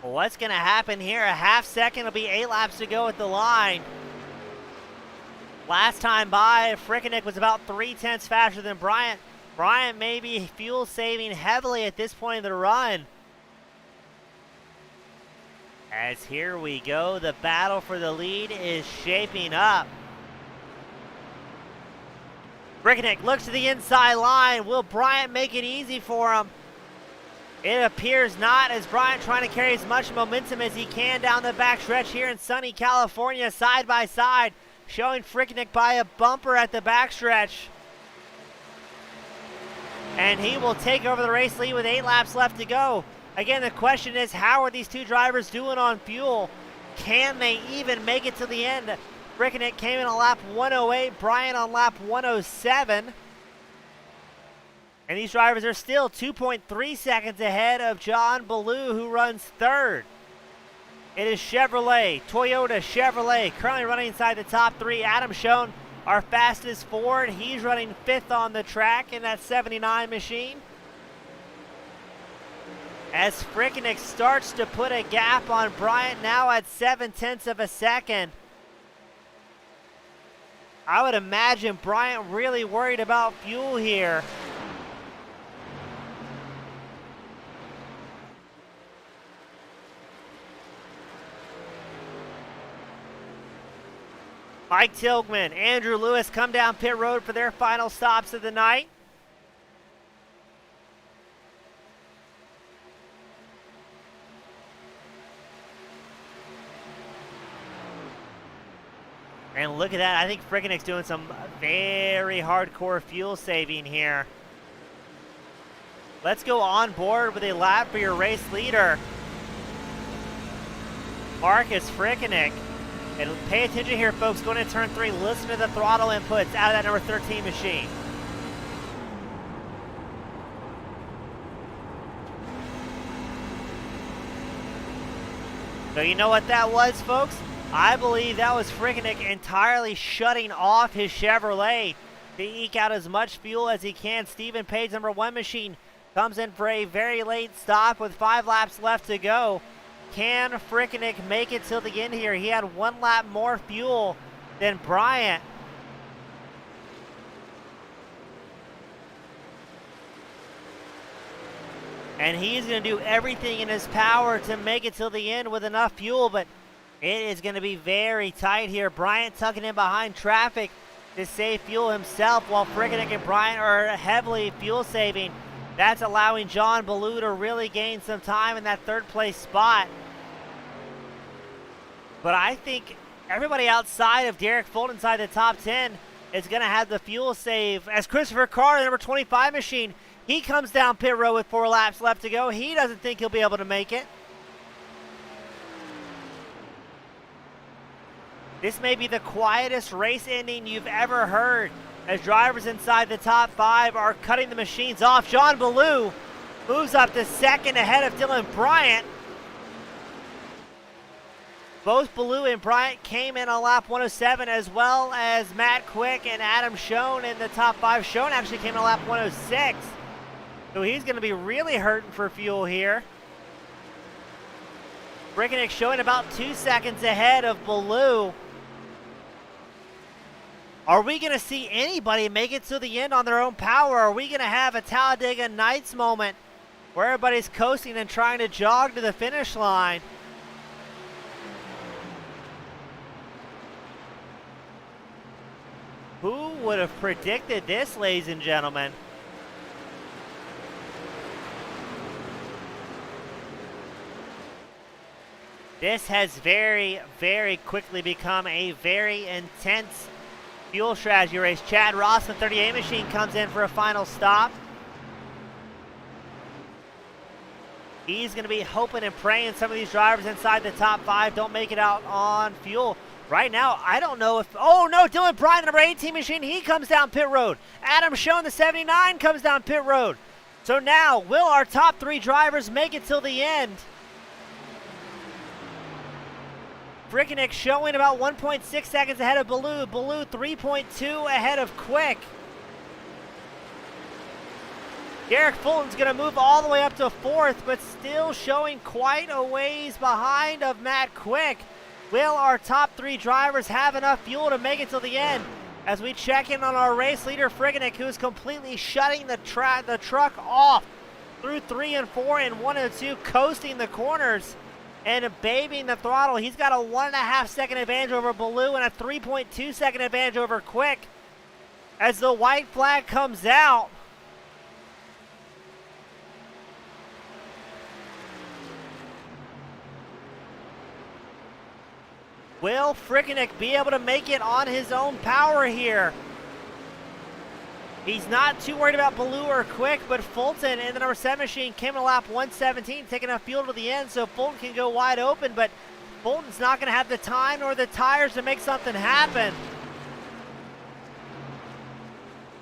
What's going to happen here? A half second will be 8 laps to go at the line. Last time by, Frickenek was about 3/10 faster than Bryant. Bryant may be fuel saving heavily at this point of the run. As here we go, the battle for the lead is shaping up. Frickenek looks to the inside line. Will Bryant make it easy for him? It appears not, as Bryant trying to carry as much momentum as he can down the backstretch here in sunny California, side by side, showing Frickenek by a bumper at the backstretch. And he will take over the race lead with 8 laps left to go. Again, the question is, how are these two drivers doing on fuel? Can they even make it to the end? Frickenek came in on lap 108, Bryant on lap 107. And these drivers are still 2.3 seconds ahead of John Ballou, who runs third. It is Chevrolet, Toyota Chevrolet, currently running inside the top 3. Adam Schoen, our fastest Ford. He's running 5th on the track in that 79 machine. As Frickenek starts to put a gap on Bryant, now at 7/10 of a second. I would imagine Bryant really worried about fuel here. Mike Tilgman, Andrew Lewis come down pit road for their final stops of the night. And look at that, I think Frickenek's doing some very hardcore fuel saving here. Let's go on board with a lap for your race leader, Marcus Frickenek. And pay attention here, folks, going into turn 3, listen to the throttle inputs out of that number 13 machine. So you know what that was, folks? I believe that was Frickenek entirely shutting off his Chevrolet to eke out as much fuel as he can. Stephen Page, number 1 machine, comes in for a very late stop with 5 laps left to go. Can Frickenek make it till the end here? He had 1 lap more fuel than Bryant. And he's going to do everything in his power to make it till the end with enough fuel, but it is going to be very tight here. Bryant tucking in behind traffic to save fuel himself, while Frickenek and Bryant are heavily fuel saving. That's allowing John Ballou to really gain some time in that 3rd place spot. But I think everybody outside of Derek Fulton inside the top 10 is going to have the fuel save. As Christopher Carr, the number 25 machine, he comes down pit road with 4 laps left to go. He doesn't think he'll be able to make it. This may be the quietest race ending you've ever heard. as drivers inside the top 5 are cutting the machines off. John Ballou moves up to second ahead of Dylan Bryant. Both Ballou and Bryant came in on lap 107, as well as Matt Quick and Adam Schoen in the top 5. Schoen actually came in on lap 106. So he's going to be really hurting for fuel here. Frickenick showing about 2 seconds ahead of Ballou. Are we going to see anybody make it to the end on their own power? Are we going to have a Talladega Nights moment where everybody's coasting and trying to jog to the finish line? Who would have predicted this, ladies and gentlemen? This has very, very quickly become a very intense fuel strategy race. Chad Ross, the 38 machine, comes in for a final stop. He's going to be hoping and praying some of these drivers inside the top 5 don't make it out on fuel. Right now, I don't know if... Oh, no, Dylan Bryant, the number 18 machine, he comes down pit road. Adam Schoen, the 79, comes down pit road. So now, will our top 3 drivers make it till the end? Frickenick showing about 1.6 seconds ahead of Ballou. Ballou 3.2 ahead of Quick. Garrick Fulton's going to move all the way up to 4th, but still showing quite a ways behind of Matt Quick. Will our top 3 drivers have enough fuel to make it till the end? As we check in on our race leader, Frickenick, who's completely shutting the truck off through 3 and 4 and 1 and 2, coasting the corners and babying the throttle. He's got a 1.5 second advantage over Ballou and a 3.2 second advantage over Quick. As the white flag comes out, will Frickenick be able to make it on his own power here? He's not too worried about Ballou or Quick, but Fulton in the number 7 machine came in lap 117, taking enough fuel to the end so Fulton can go wide open, but Fulton's not going to have the time or the tires to make something happen.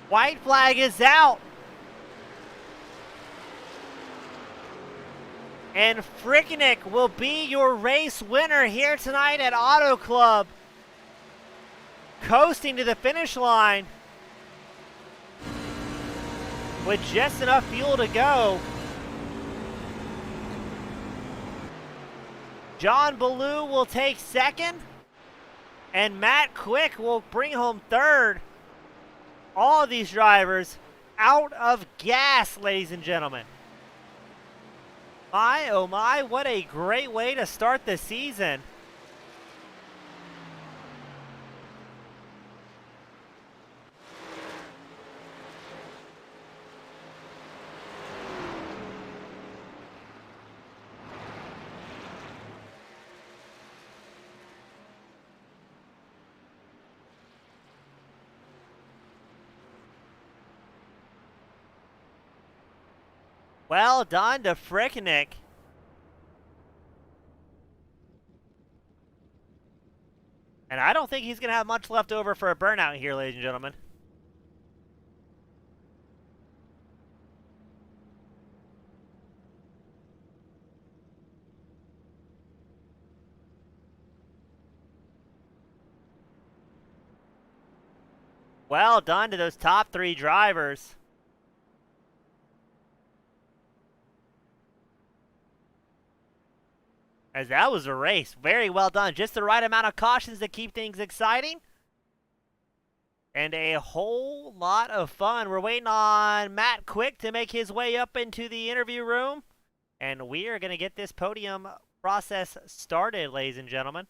White flag is out. And Frickenick will be your race winner here tonight at Auto Club. Coasting to the finish line with just enough fuel to go. John Ballou will take 2nd, and Matt Quick will bring home 3rd. All of these drivers out of gas, ladies and gentlemen. My, oh my, what a great way to start the season. Well done to Frickenick. And I don't think he's going to have much left over for a burnout here, ladies and gentlemen. Well done to those top 3 drivers. As that was a race. Very well done. Just the right amount of cautions to keep things exciting. And a whole lot of fun. We're waiting on Matt Quick to make his way up into the interview room. And we are going to get this podium process started, ladies and gentlemen.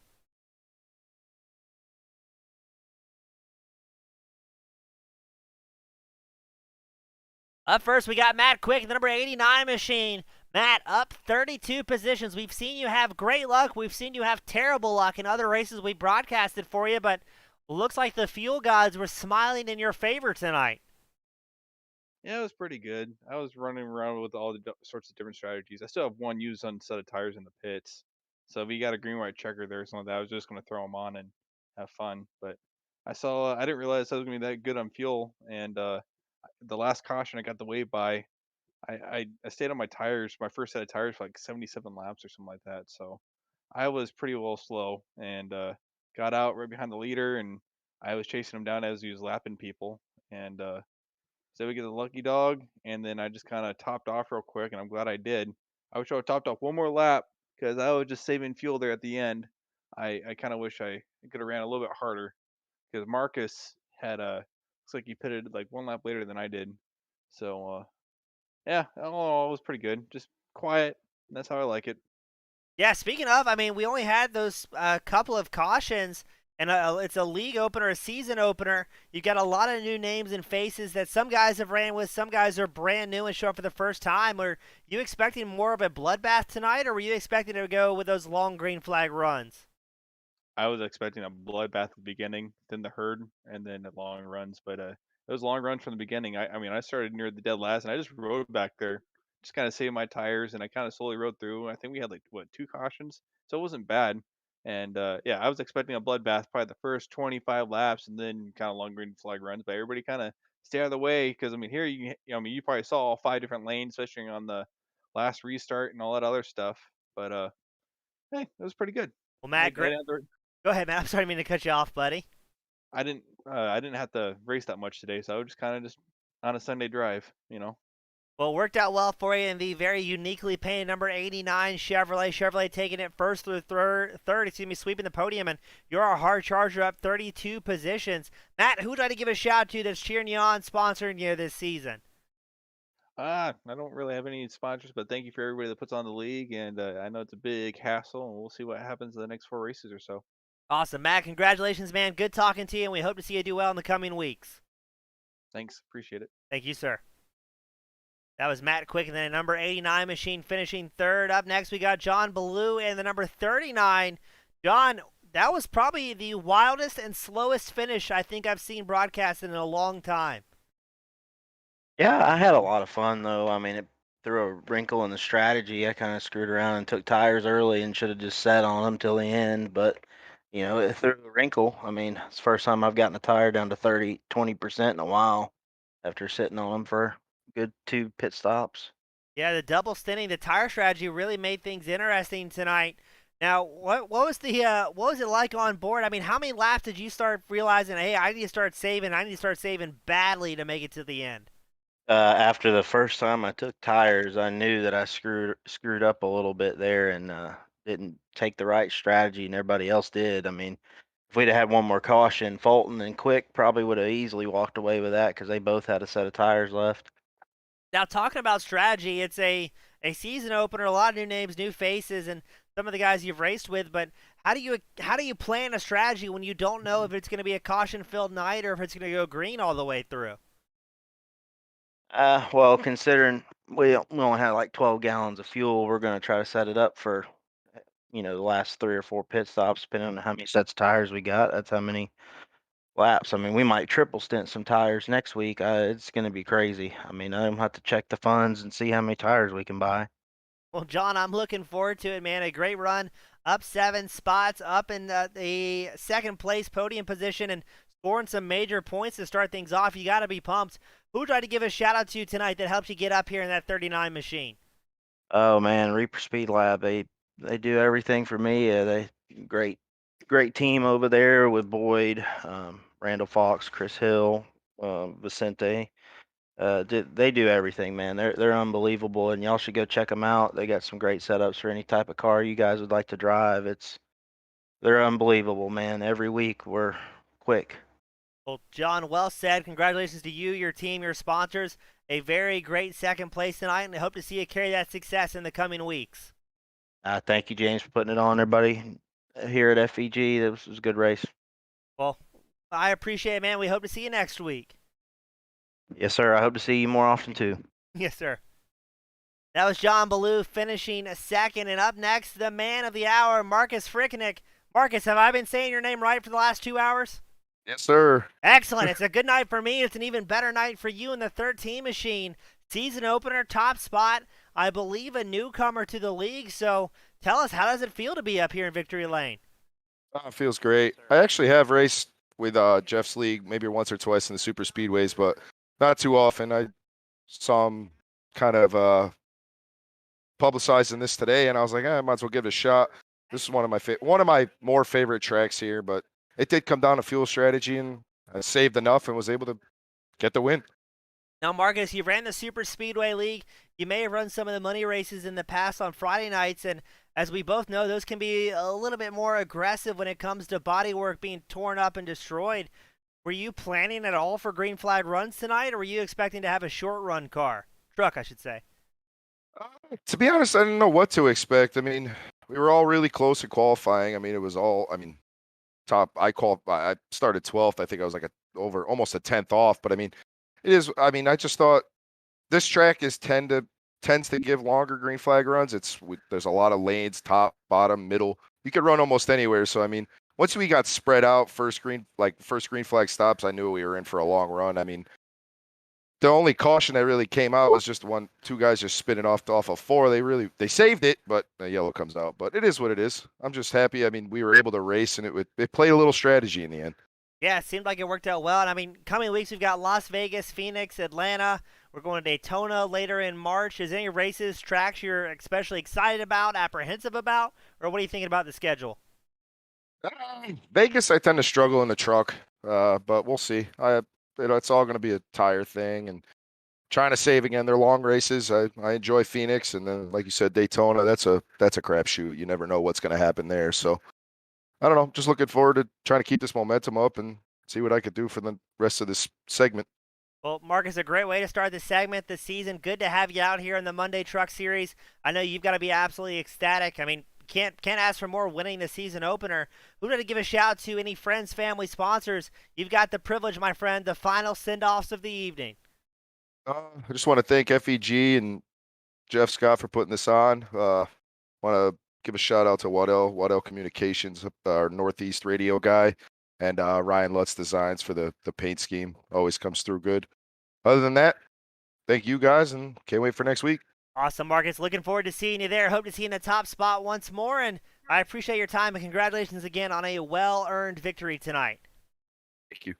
Up first, we got Matt Quick, the number 89 machine. Matt, up 32 positions. We've seen you have great luck. We've seen you have terrible luck in other races we broadcasted for you, but looks like the fuel gods were smiling in your favor tonight. Yeah, it was pretty good. I was running around with all the sorts of different strategies. I still have one used on set of tires in the pits. So if you got a green white checker there or something like that, I was just going to throw them on and have fun. But I didn't realize I was gonna be that good on fuel, and the last caution I got the wave by. I stayed on my tires, my first set of tires for like 77 laps or something like that. So I was pretty well slow and got out right behind the leader, and I was chasing him down as he was lapping people. And so we get the lucky dog, and then I just kind of topped off real quick, and I'm glad I did. I wish I would topped off one more lap because I was just saving fuel there at the end. I kind of wish I could have ran a little bit harder because Marcus had looks like he pitted like one lap later than I did. So yeah, all it was pretty good. Just quiet. That's how I like it. Yeah, speaking of, I mean, we only had those couple of cautions, and it's a league opener, a season opener. You got a lot of new names and faces that some guys have ran with, some guys are brand new and show up for the first time. Are you expecting more of a bloodbath tonight, or were you expecting to go with those long green flag runs? I was expecting a bloodbath at the beginning, then the herd, and then the long runs. But it was long runs from the beginning. I mean, I started near the dead last, and I just rode back there, just kind of saving my tires, and I kind of slowly rode through. I think we had like what 2 cautions, so it wasn't bad. And yeah, I was expecting a bloodbath probably the first 25 laps, and then kind of long green flag runs. But everybody kind of stay out of the way because I mean, here I mean, you probably saw all 5 different lanes, especially on the last restart and all that other stuff. But hey, it was pretty good. Well, I Matt, didn't have to go ahead, Matt. I'm sorry, I didn't mean to cut you off, buddy. I didn't have to race that much today, so I was just kind of just on a Sunday drive. Well, it worked out well for you in the very uniquely painted number 89 Chevrolet. Chevrolet taking it first through third, sweeping the podium, and you're a hard charger up 32 positions. Matt, who'd like to give a shout out to that's cheering you on, sponsoring you this season? I don't really have any sponsors, but thank you for everybody that puts on the league, and I know it's a big hassle, and we'll see what happens in the next 4 races or so. Awesome, Matt. Congratulations, man. Good talking to you, and we hope to see you do well in the coming weeks. Thanks, appreciate it. Thank you, sir. That was Matt Quick and the number 89 machine finishing third. Up next, we got John Ballou and the number 39. John, that was probably the wildest and slowest finish I think I've seen broadcasted in a long time. Yeah, I had a lot of fun though. I mean, it threw a wrinkle in the strategy. I kind of screwed around and took tires early and should have just sat on them till the end, but it threw a wrinkle. I mean, it's the first time I've gotten a tire down to 20% in a while after sitting on them for a good 2 pit stops. Yeah, the double stinting, the tire strategy really made things interesting tonight. Now, what was what was it like on board? I mean, how many laps did you start realizing, hey, I need to start saving, badly to make it to the end? After the first time I took tires, I knew that I screwed up a little bit there and didn't take the right strategy, and everybody else did. I mean, if we'd have had one more caution, Fulton and Quick probably would have easily walked away with that because they both had a set of tires left. Now, talking about strategy, it's a season opener, a lot of new names, new faces, and some of the guys you've raced with. But how do you plan a strategy when you don't know if it's going to be a caution-filled night or if it's going to go green all the way through? Well, considering we only had like 12 gallons of fuel, we're going to try to set it up for, the last 3 or 4 pit stops, depending on how many sets of tires we got. That's how many laps. I mean, we might triple stint some tires next week. It's going to be crazy. I mean, I'm have to check the funds and see how many tires we can buy. Well, John, I'm looking forward to it, man. A great run, up 7 spots, up in the second place podium position, and scoring some major points to start things off. You got to be pumped. Who tried to give a shout out to tonight that helped you get up here in that 39 machine? Oh man, Reaper Speed Lab. They do everything for me. They great team over there with Boyd, Randall Fox, Chris Hill, Vicente. They do everything, man. They're unbelievable, and y'all should go check them out. They got some great setups for any type of car you guys would like to drive. They're unbelievable, man. Every week we're quick. Well, John, well said. Congratulations to you, your team, your sponsors. A very great second place tonight, and I hope to see you carry that success in the coming weeks. Thank you, James, for putting it on, everybody here at FEG. This was a good race. Well, I appreciate it, man. We hope to see you next week. Yes, sir. I hope to see you more often, too. Yes, sir. That was John Ballou finishing second. And up next, the man of the hour, Marcus Fricknick. Marcus, have I been saying your name right for the last 2 hours? Yes, sir. Excellent. It's a good night for me. It's an even better night for you in the 13 machine. Season opener, top spot. I believe a newcomer to the league. So tell us, how does it feel to be up here in Victory Lane? Oh, it feels great. I actually have raced with Jeff's league maybe once or twice in the super speedways, but not too often. I saw him kind of publicizing this today, and I was like, I might as well give it a shot. This is one of my more favorite tracks here, but it did come down to fuel strategy, and I saved enough and was able to get the win. Now, Marcus, you ran the Super Speedway League. You may have run some of the money races in the past on Friday nights, and as we both know, those can be a little bit more aggressive when it comes to bodywork being torn up and destroyed. Were you planning at all for green flag runs tonight, or were you expecting to have a short run truck, I should say? To be honest, I didn't know what to expect. I mean, we were all really close in qualifying. I mean, it was all, top. I started 12th. I think I was like almost a 10th off. But I mean, I just thought this track tends to give longer green flag runs. There's a lot of lanes, top, bottom, middle. You could run almost anywhere. So I mean, once we got spread out, first green flag stops, I knew we were in for a long run. I mean, the only caution that really came out was just two guys just spinning off of four. They saved it, but the yellow comes out. But it is what it is. I'm just happy. I mean, we were able to race, and it played a little strategy in the end. Yeah, it seemed like it worked out well. And I mean, coming weeks we've got Las Vegas, Phoenix, Atlanta. We're going to Daytona later in March. Is there any races, tracks you're especially excited about, apprehensive about, or what are you thinking about the schedule? Vegas, I tend to struggle in the truck, but we'll see. It's all going to be a tire thing, and trying to save again. They're long races. I enjoy Phoenix, and then like you said, Daytona. That's a crapshoot. You never know what's going to happen there. So I don't know. Just looking forward to trying to keep this momentum up and see what I could do for the rest of this segment. Well, Marcus, a great way to start this segment this season. Good to have you out here in the Monday Truck Series. I know you've got to be absolutely ecstatic. I mean, can't ask for more winning the season opener. We'd like to give a shout to any friends, family, sponsors. You've got the privilege, my friend, the final send-offs of the evening. I just want to thank FEG and Jeff Scott for putting this on. Want to give a shout out to Waddell Communications, our Northeast radio guy, and Ryan Lutz Designs for the paint scheme. Always comes through good. Other than that, thank you guys, and can't wait for next week. Awesome, Marcus. Looking forward to seeing you there. Hope to see you in the top spot once more, and I appreciate your time, and congratulations again on a well-earned victory tonight. Thank you.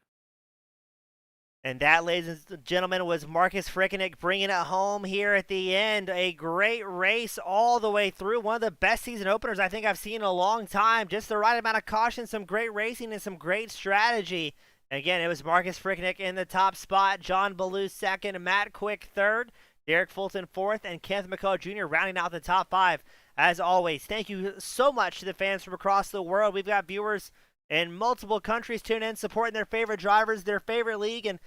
And that, ladies and gentlemen, was Marcus Frickenek bringing it home here at the end. A great race all the way through. One of the best season openers I think I've seen in a long time. Just the right amount of caution, some great racing, and some great strategy. Again, it was Marcus Frickenek in the top spot, John Ballou second, Matt Quick third, Derek Fulton fourth, and Kenneth McCullough Jr. rounding out the top five. As always, thank you so much to the fans from across the world. We've got viewers in multiple countries tuning in, supporting their favorite drivers, their favorite league, and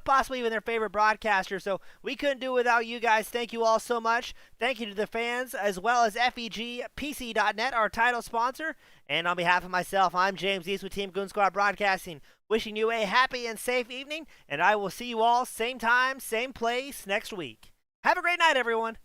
possibly even their favorite broadcaster. So we couldn't do it without you guys. Thank you all so much. Thank you to the fans, as well as FEGPC.net, our title sponsor. And on behalf of myself, I'm James East with Team Goon Squad Broadcasting, wishing you a happy and safe evening, and I will see you all same time, same place next week. Have a great night, everyone.